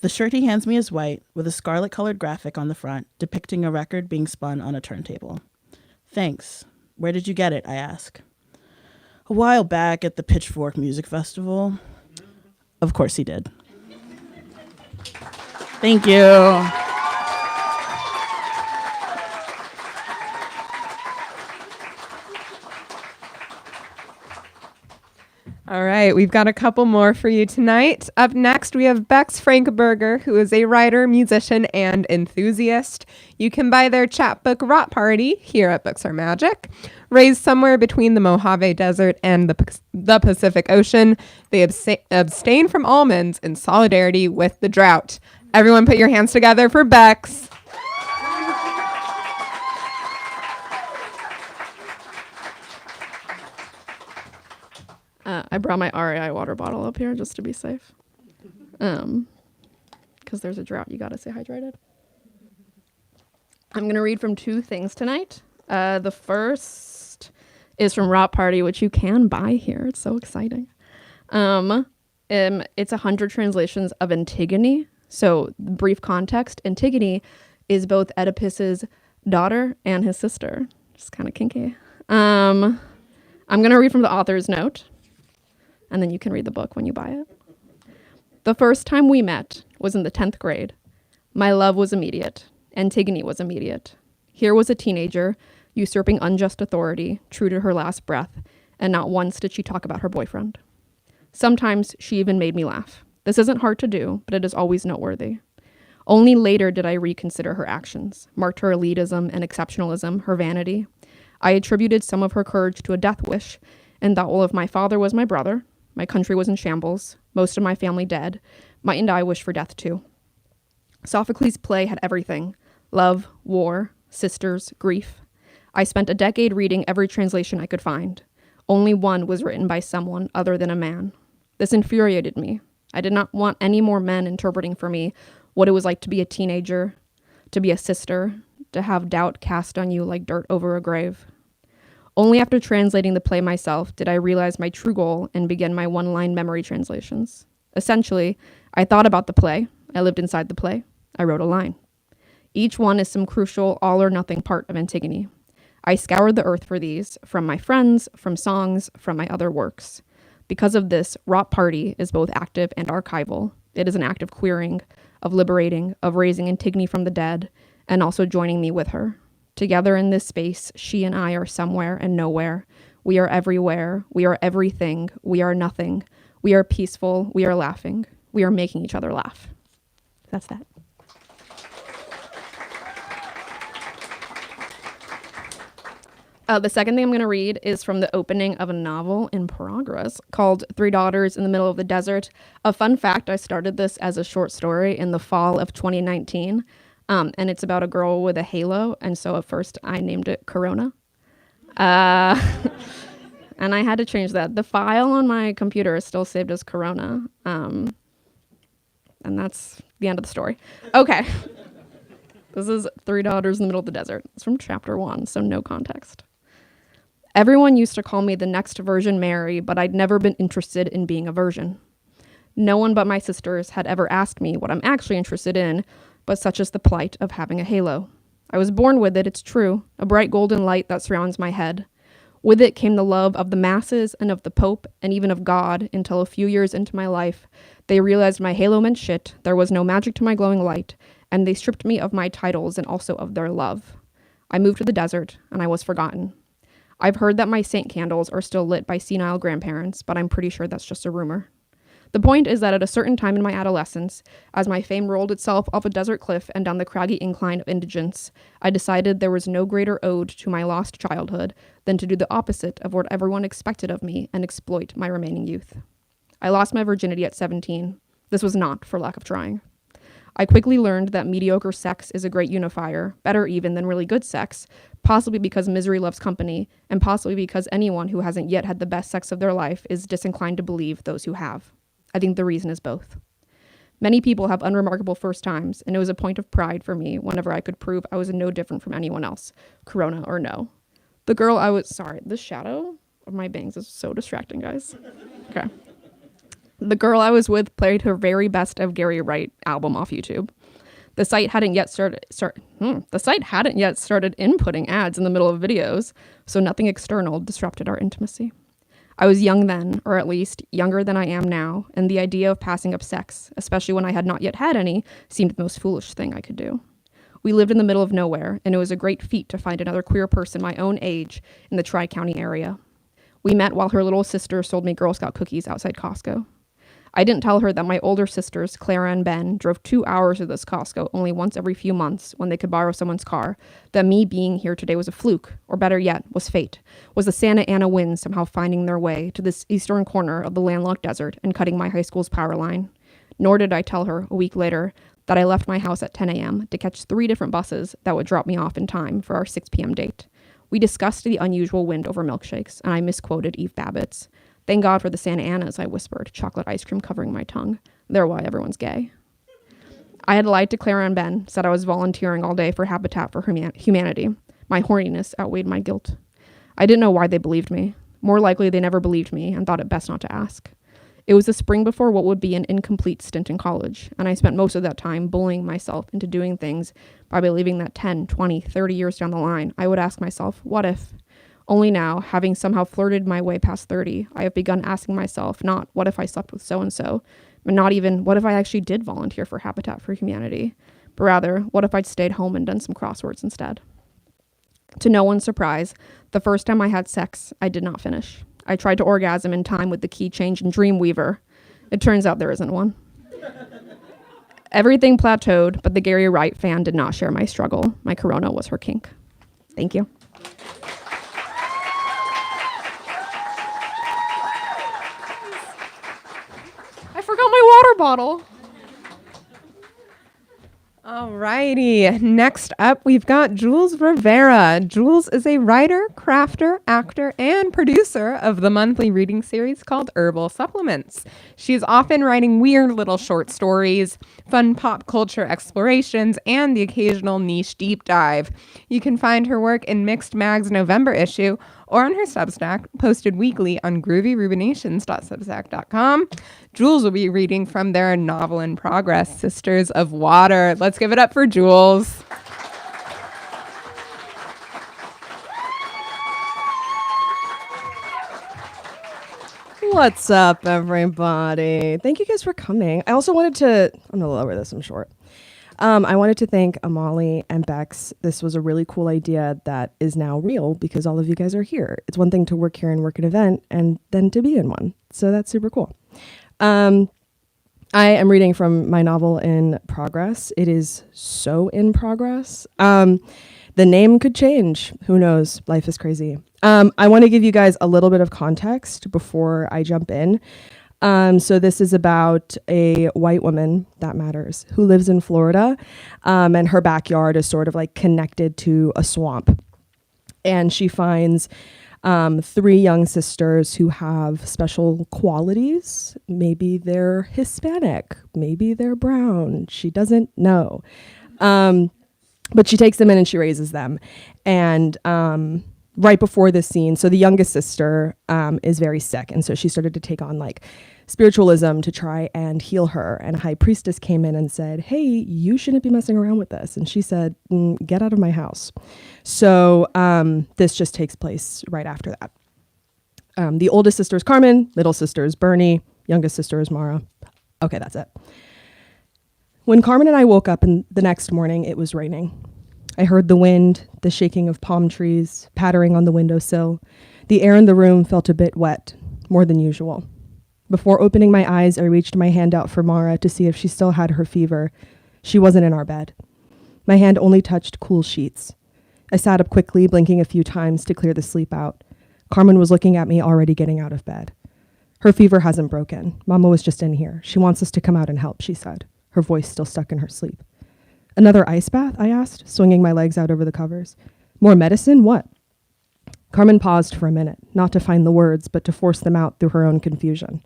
The shirt he hands me is white, with a scarlet-colored graphic on the front depicting a record being spun on a turntable. Thanks. Where did you get it? I ask. A while back at the Pitchfork Music Festival. Of course he did. Thank you. All right, we've got a couple more for you tonight. Up next, we have Bex Frankberger, who is a writer, musician, and enthusiast. You can buy their chapbook Rot Party here at Books Are Magic. Raised somewhere between the Mojave Desert and the Pacific Ocean, they abstain from almonds in solidarity with the drought. Everyone put your hands together for Bex. I brought my RAI water bottle up here just to be safe. Because there's a drought, you gotta stay hydrated. I'm gonna read from 2 things tonight. The first is from Rot Party, which you can buy here. It's so exciting. It's 100 translations of Antigone. So, brief context, Antigone is both Oedipus's daughter and his sister. Just kind of kinky. I'm gonna read from the author's note, and then you can read the book when you buy it. The first time we met was in the 10th grade. My love was immediate. Antigone was immediate. Here was a teenager usurping unjust authority, true to her last breath, and not once did she talk about her boyfriend. Sometimes she even made me laugh. This isn't hard to do, but it is always noteworthy. Only later did I reconsider her actions, marked her elitism and exceptionalism, her vanity. I attributed some of her courage to a death wish, and thought, well, if my father was my brother, my country was in shambles, most of my family dead, mightn't I wish for death too? Sophocles' play had everything: love, war, sisters, grief. I spent a decade reading every translation I could find. Only one was written by someone other than a man. This infuriated me. I did not want any more men interpreting for me what it was like to be a teenager, to be a sister, to have doubt cast on you like dirt over a grave. Only after translating the play myself did I realize my true goal and begin my one-line memory translations. Essentially, I thought about the play, I lived inside the play, I wrote a line. Each one is some crucial all-or-nothing part of Antigone. I scoured the earth for these, from my friends, from songs, from my other works. Because of this, Rot Party is both active and archival. It is an act of queering, of liberating, of raising Antigone from the dead, and also joining me with her. Together in this space, she and I are somewhere and nowhere. We are everywhere. We are everything. We are nothing. We are peaceful. We are laughing. We are making each other laugh. That's that. The second thing I'm going to read is from the opening of a novel in progress called Three Daughters in the Middle of the Desert. A fun fact, I started this as a short story in the fall of 2019, and it's about a girl with a halo, and so at first I named it Corona. And I had to change that. The file on my computer is still saved as Corona, and that's the end of the story. Okay. This is Three Daughters in the Middle of the Desert. It's from chapter 1, so no context. Everyone used to call me the next Virgin Mary, but I'd never been interested in being a virgin. No one but my sisters had ever asked me what I'm actually interested in, but such is the plight of having a halo. I was born with it, it's true, a bright golden light that surrounds my head. With it came the love of the masses and of the Pope and even of God until a few years into my life, they realized my halo meant shit, there was no magic to my glowing light, and they stripped me of my titles and also of their love. I moved to the desert, and I was forgotten. I've heard that my saint candles are still lit by senile grandparents, but I'm pretty sure that's just a rumor. The point is that at a certain time in my adolescence, as my fame rolled itself off a desert cliff and down the craggy incline of indigence, I decided there was no greater ode to my lost childhood than to do the opposite of what everyone expected of me and exploit my remaining youth. I lost my virginity at 17. This was not for lack of trying. I quickly learned that mediocre sex is a great unifier, better even than really good sex, possibly because misery loves company, and possibly because anyone who hasn't yet had the best sex of their life is disinclined to believe those who have. I think the reason is both. Many people have unremarkable first times, and it was a point of pride for me whenever I could prove I was no different from anyone else, Corona or no. The girl I was, the shadow of my bangs is so distracting, guys. Okay. The girl I was with played her very best of Gary Wright album off YouTube. The site hadn't yet started inputting ads in the middle of videos, so nothing external disrupted our intimacy. I was young then, or at least younger than I am now, and the idea of passing up sex, especially when I had not yet had any, seemed the most foolish thing I could do. We lived in the middle of nowhere, and it was a great feat to find another queer person my own age in the Tri-County area. We met while her little sister sold me Girl Scout cookies outside Costco. I didn't tell her that my older sisters, Clara and Ben, drove 2 hours to this Costco only once every few months when they could borrow someone's car, that me being here today was a fluke, or better yet, was fate, was the Santa Ana winds somehow finding their way to this eastern corner of the landlocked desert and cutting my high school's power line. Nor did I tell her, a week later, that I left my house at 10 a.m. to catch 3 different buses that would drop me off in time for our 6 p.m. date. We discussed the unusual wind over milkshakes, and I misquoted Eve Babbitt's. Thank God for the Santa Anas, I whispered, chocolate ice cream covering my tongue. They're why everyone's gay. I had lied to Clara and Ben, said I was volunteering all day for Habitat for Humanity. My horniness outweighed my guilt. I didn't know why they believed me. More likely, they never believed me and thought it best not to ask. It was the spring before what would be an incomplete stint in college, and I spent most of that time bullying myself into doing things by believing that 10, 20, 30 years down the line, I would ask myself, what if? Only now, having somehow flirted my way past 30, I have begun asking myself not what if I slept with so-and-so, but not even what if I actually did volunteer for Habitat for Humanity, but rather, what if I'd stayed home and done some crosswords instead? To no one's surprise, the first time I had sex, I did not finish. I tried to orgasm in time with the key change in Dreamweaver. It turns out there isn't one. Everything plateaued, but the Gary Wright fan did not share my struggle. My Corona was her kink. Thank you. I forgot my water bottle. Alrighty, next up we've got Jules Rivera. Jules is a writer, crafter, actor, and producer of the monthly reading series called Herbal Supplements. She's often writing weird little short stories, fun pop culture explorations, and the occasional niche deep dive. You can find her work in Mixed Mag's November issue or on her Substack, posted weekly on groovyruminations.substack.com. Jules will be reading from their novel in progress, Sisters of Water. Let's give it up for Jules. What's up, everybody? Thank you guys for coming. I also wanted to, I'm gonna lower this, I'm short. I wanted to thank Amali and Bex. This was a really cool idea that is now real because all of you guys are here. It's one thing to work here and work an event and then to be in one. So that's super cool. I am reading from my novel in progress. It is so in progress. The name could change. Who knows? Life is crazy. I want to give you guys a little bit of context before I jump in. So this is about a white woman, that matters, who lives in Florida, and her backyard is sort of like connected to a swamp. And she finds 3 young sisters who have special qualities. Maybe they're Hispanic, maybe they're brown. She doesn't know. But she takes them in and she raises them. And right before this scene, so the youngest sister is very sick. And so she started to take on like spiritualism to try and heal her. And a high priestess came in and said, hey, you shouldn't be messing around with this. And she said, get out of my house. So this just takes place right after that. The oldest sister is Carmen, middle sister is Bernie, youngest sister is Mara. Okay, that's it. When Carmen and I woke up the next morning, it was raining. I heard the wind, the shaking of palm trees, pattering on the windowsill. The air in the room felt a bit wet, more than usual. Before opening my eyes, I reached my hand out for Mara to see if she still had her fever. She wasn't in our bed. My hand only touched cool sheets. I sat up quickly, blinking a few times to clear the sleep out. Carmen was looking at me, already getting out of bed. Her fever hasn't broken. Mama was just in here. She wants us to come out and help, she said, her voice still stuck in her sleep. Another ice bath? I asked, swinging my legs out over the covers. More medicine? What? Carmen paused for a minute, not to find the words, but to force them out through her own confusion.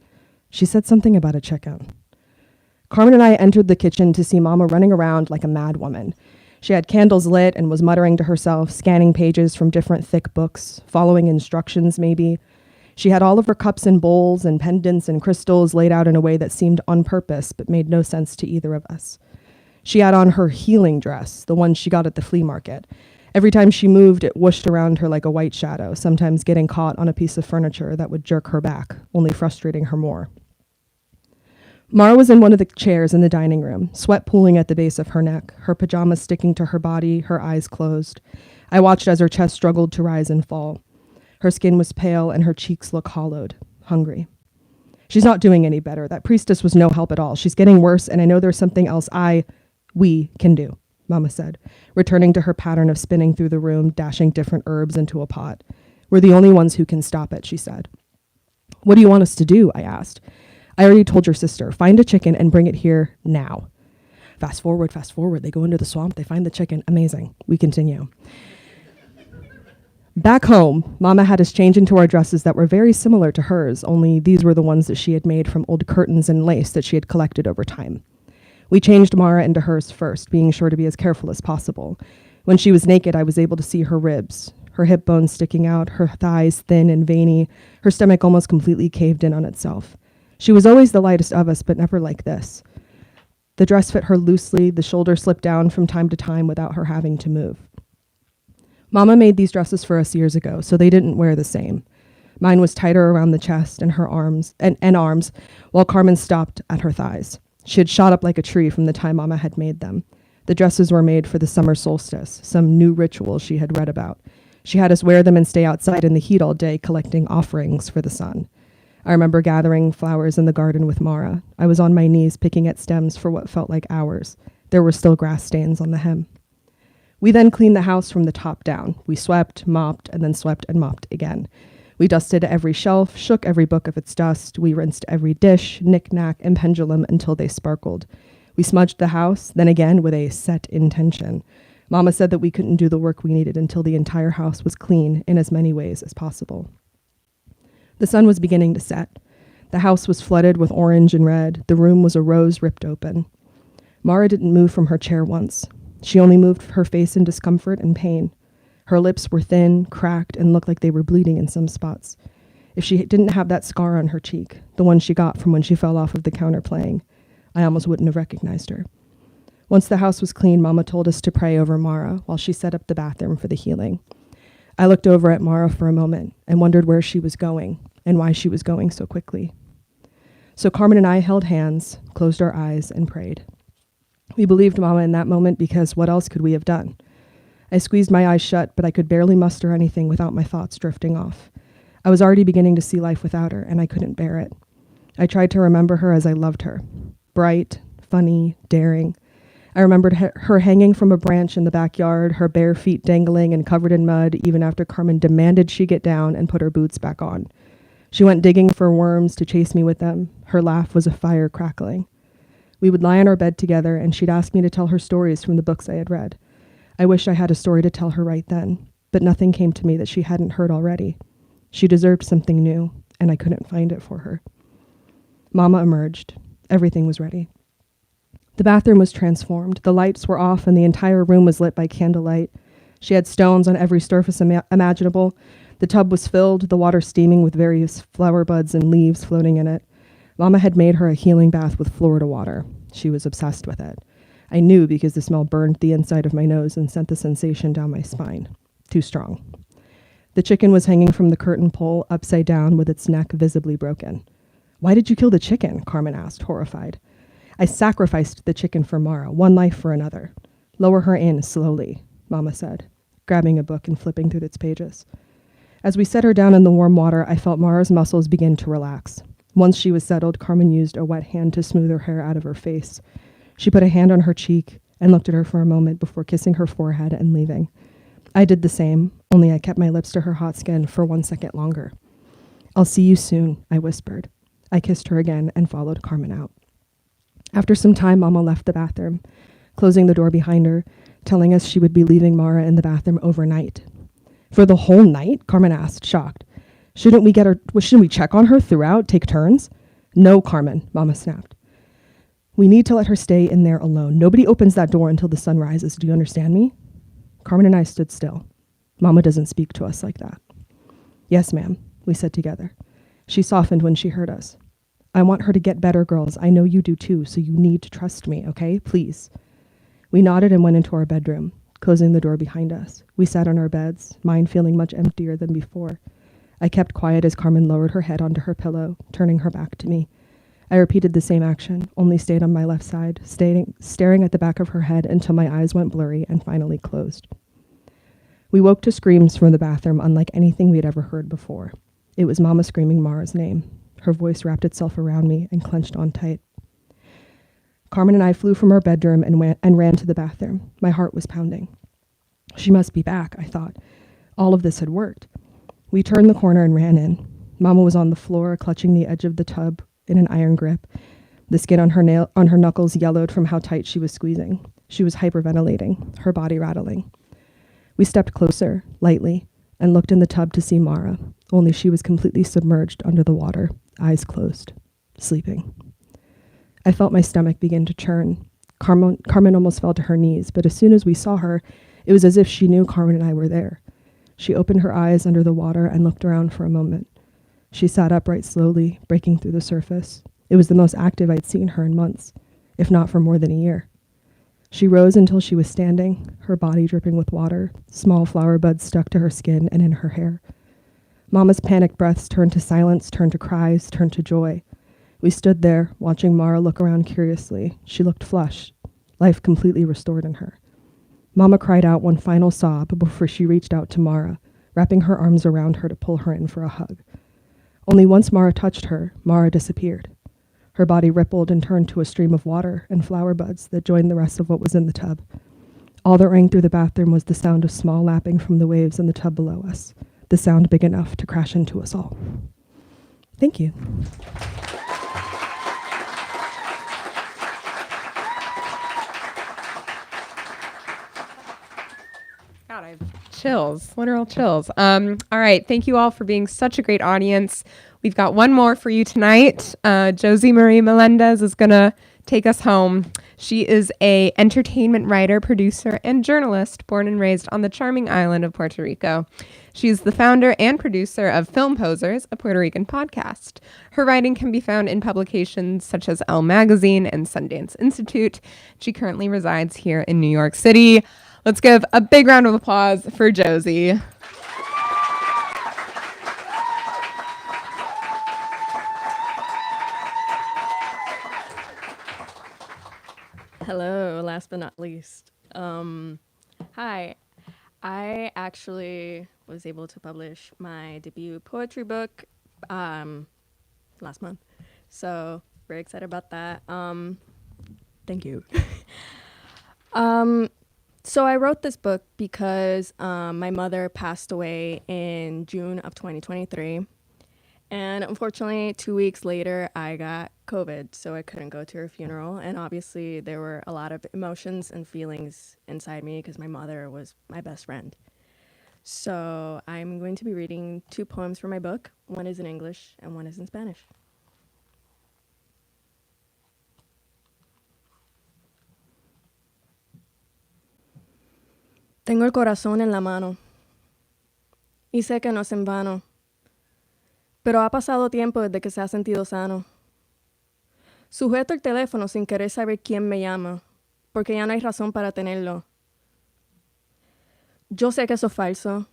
She said something about a chicken. Carmen and I entered the kitchen to see Mama running around like a mad woman. She had candles lit and was muttering to herself, scanning pages from different thick books, following instructions maybe. She had all of her cups and bowls and pendants and crystals laid out in a way that seemed on purpose but made no sense to either of us. She had on her healing dress, the one she got at the flea market. Every time she moved, it whooshed around her like a white shadow, sometimes getting caught on a piece of furniture that would jerk her back, only frustrating her more. Mara was in one of the chairs in the dining room, sweat pooling at the base of her neck, her pajamas sticking to her body, her eyes closed. I watched as her chest struggled to rise and fall. Her skin was pale and her cheeks looked hollowed, hungry. She's not doing any better. That priestess was no help at all. She's getting worse, and I know there's something else we can do, Mama said, returning to her pattern of spinning through the room, dashing different herbs into a pot. We're the only ones who can stop it, she said. What do you want us to do? I asked. I already told your sister, find a chicken and bring it here now. Fast forward. They go into the swamp, they find the chicken. Amazing. We continue. Back home, Mama had us change into our dresses that were very similar to hers, only these were the ones that she had made from old curtains and lace that she had collected over time. We changed Mara into hers first, being sure to be as careful as possible. When she was naked, I was able to see her ribs, her hip bones sticking out, her thighs thin and veiny, her stomach almost completely caved in on itself. She was always the lightest of us, but never like this. The dress fit her loosely, the shoulder slipped down from time to time without her having to move. Mama made these dresses for us years ago, so they didn't wear the same. Mine was tighter around the chest and her arms, while Carmen stopped at her thighs. She had shot up like a tree from the time Mama had made them. The dresses were made for the summer solstice, some new ritual she had read about. She had us wear them and stay outside in the heat all day collecting offerings for the sun. I remember gathering flowers in the garden with Mara. I was on my knees picking at stems for what felt like hours. There were still grass stains on the hem. We then cleaned the house from the top down. We swept, mopped, and then swept and mopped again. We dusted every shelf, shook every book of its dust. We rinsed every dish, knick-knack, and pendulum until they sparkled. We smudged the house, then again with a set intention. Mama said that we couldn't do the work we needed until the entire house was clean in as many ways as possible. The sun was beginning to set. The house was flooded with orange and red. The room was a rose ripped open. Mara didn't move from her chair once. She only moved her face in discomfort and pain. Her lips were thin, cracked, and looked like they were bleeding in some spots. If she didn't have that scar on her cheek, the one she got from when she fell off of the counter playing, I almost wouldn't have recognized her. Once the house was clean, Mama told us to pray over Mara while she set up the bathroom for the healing. I looked over at Mara for a moment and wondered where she was going. and why she was going so quickly. So Carmen and I held hands, closed our eyes, and prayed. We believed Mama in that moment because what else could we have done? I squeezed my eyes shut, but I could barely muster anything without my thoughts drifting off. I was already beginning to see life without her, and I couldn't bear it. I tried to remember her as I loved her. Bright, funny, daring. I remembered her hanging from a branch in the backyard, her bare feet dangling and covered in mud, even after Carmen demanded she get down and put her boots back on. She went digging for worms to chase me with them. Her laugh was a fire crackling. We would lie on our bed together, and she'd ask me to tell her stories from the books I had read. I wished I had a story to tell her right then, but nothing came to me that she hadn't heard already. She deserved something new, and I couldn't find it for her. Mama emerged. Everything was ready. The bathroom was transformed. The lights were off, and the entire room was lit by candlelight. She had stones on every surface imaginable. The tub was filled, the water steaming with various flower buds and leaves floating in it. Mama had made her a healing bath with Florida water. She was obsessed with it. I knew because the smell burned the inside of my nose and sent the sensation down my spine. Too strong. The chicken was hanging from the curtain pole, upside down, with its neck visibly broken. "Why did you kill the chicken?" Carmen asked, horrified. "I sacrificed the chicken for Mara, one life for another." "Lower her in, slowly," Mama said, grabbing a book and flipping through its pages. As we set her down in the warm water, I felt Mara's muscles begin to relax. Once she was settled, Carmen used a wet hand to smooth her hair out of her face. She put a hand on her cheek and looked at her for a moment before kissing her forehead and leaving. I did the same, only I kept my lips to her hot skin for 1 second longer. "I'll see you soon," I whispered. I kissed her again and followed Carmen out. After some time, Mama left the bathroom, closing the door behind her, telling us she would be leaving Mara in the bathroom overnight. "For the whole night?" Carmen asked, shocked. Shouldn't we check on her throughout, take turns?" "No, Carmen," Mama snapped. "We need to let her stay in there alone. Nobody opens that door until the sun rises. Do you understand me?" Carmen and I stood still. Mama doesn't speak to us like that. "Yes, ma'am," we said together. She softened when she heard us. "I want her to get better, girls. I know you do too, so you need to trust me, okay? Please." We nodded and went into our bedroom, closing the door behind us. We sat on our beds, mine feeling much emptier than before. I kept quiet as Carmen lowered her head onto her pillow, turning her back to me. I repeated the same action, only stayed on my left side, staring at the back of her head until my eyes went blurry and finally closed. We woke to screams from the bathroom unlike anything we had ever heard before. It was Mama screaming Mara's name. Her voice wrapped itself around me and clenched on tight. Carmen and I flew from our bedroom and ran to the bathroom. My heart was pounding. She must be back, I thought. All of this had worked. We turned the corner and ran in. Mama was on the floor, clutching the edge of the tub in an iron grip. The skin on her knuckles yellowed from how tight she was squeezing. She was hyperventilating, her body rattling. We stepped closer, lightly, and looked in the tub to see Mara, only she was completely submerged under the water, eyes closed, sleeping. I felt my stomach begin to churn. Carmen almost fell to her knees, but as soon as we saw her, it was as if she knew Carmen and I were there. She opened her eyes under the water and looked around for a moment. She sat upright slowly, breaking through the surface. It was the most active I'd seen her in months, if not for more than a year. She rose until she was standing, her body dripping with water, small flower buds stuck to her skin and in her hair. Mama's panicked breaths turned to silence, turned to cries, turned to joy. We stood there, watching Mara look around curiously. She looked flushed, life completely restored in her. Mama cried out one final sob before she reached out to Mara, wrapping her arms around her to pull her in for a hug. Only once Mara touched her, Mara disappeared. Her body rippled and turned to a stream of water and flower buds that joined the rest of what was in the tub. All that rang through the bathroom was the sound of small lapping from the waves in the tub below us, the sound big enough to crash into us all. Thank you. God, I have chills, literal chills. All right. Thank you all for being such a great audience. We've got one more for you tonight. Josie Marie Melendez is going to take us home. She is a entertainment writer, producer, and journalist born and raised on the charming island of Puerto Rico. She is the founder and producer of Film Posers, a Puerto Rican podcast. Her writing can be found in publications such as Elle Magazine and Sundance Institute. She currently resides here in New York City. Let's give a big round of applause for Josie. Hello, last but not least. Hi. I actually was able to publish my debut poetry book last month. So, very excited about that. Thank you. So I wrote this book because my mother passed away in June of 2023. And unfortunately, 2 weeks later, I got COVID, so I couldn't go to her funeral. And obviously, there were a lot of emotions and feelings inside me because my mother was my best friend. So I'm going to be reading 2 poems from my book. One is in English and one is in Spanish. Tengo el corazón en la mano y sé que no es en vano, pero ha pasado tiempo desde que se ha sentido sano. Sujeto el teléfono sin querer saber quién me llama, porque ya no hay razón para tenerlo. Yo sé que eso es falso,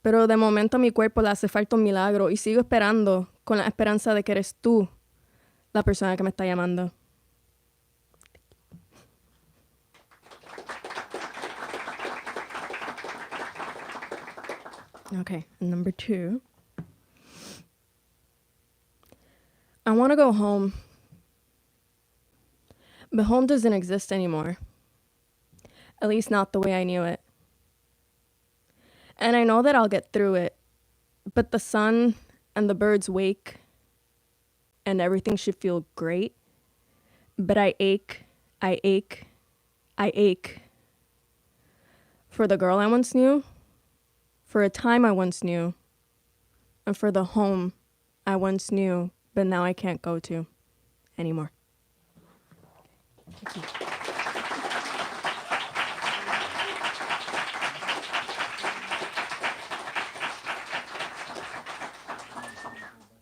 pero de momento a mi cuerpo le hace falta un milagro y sigo esperando con la esperanza de que eres tú la persona que me está llamando. Okay, and number 2. I want to go home. But home doesn't exist anymore. At least not the way I knew it. And I know that I'll get through it. But the sun and the birds wake. And everything should feel great. But I ache. For the girl I once knew. For a time I once knew. And for the home I once knew, but now I can't go to anymore.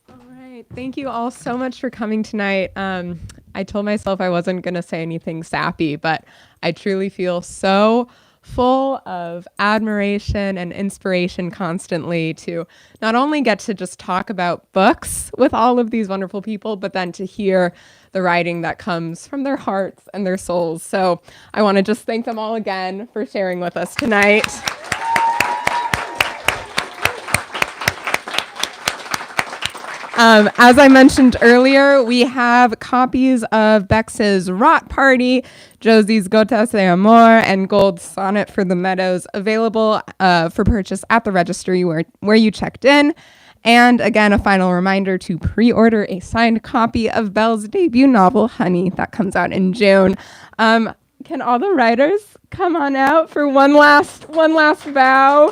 All right. Thank you all so much for coming tonight. I told myself I wasn't going to say anything sappy, but I truly feel so full of admiration and inspiration constantly to not only get to just talk about books with all of these wonderful people, but then to hear the writing that comes from their hearts and their souls. So I want to just thank them all again for sharing with us tonight. As I mentioned earlier, we have copies of Bex's Rot Party, Josie's Gotas de Amor, and Gold's Sonnet for the Meadows available for purchase at the registry where you checked in. And again, a final reminder to pre-order a signed copy of Belle's debut novel, Honey, that comes out in June. Can all the writers come on out for one last bow?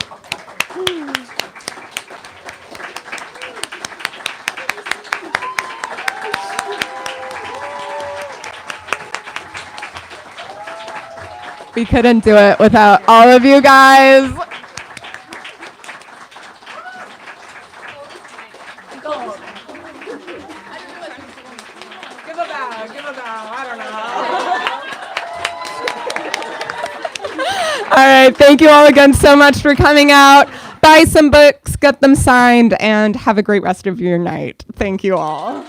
We couldn't do it without all of you guys. Give a bow, I don't know. All right, thank you all again so much for coming out. Buy some books, get them signed, and have a great rest of your night. Thank you all.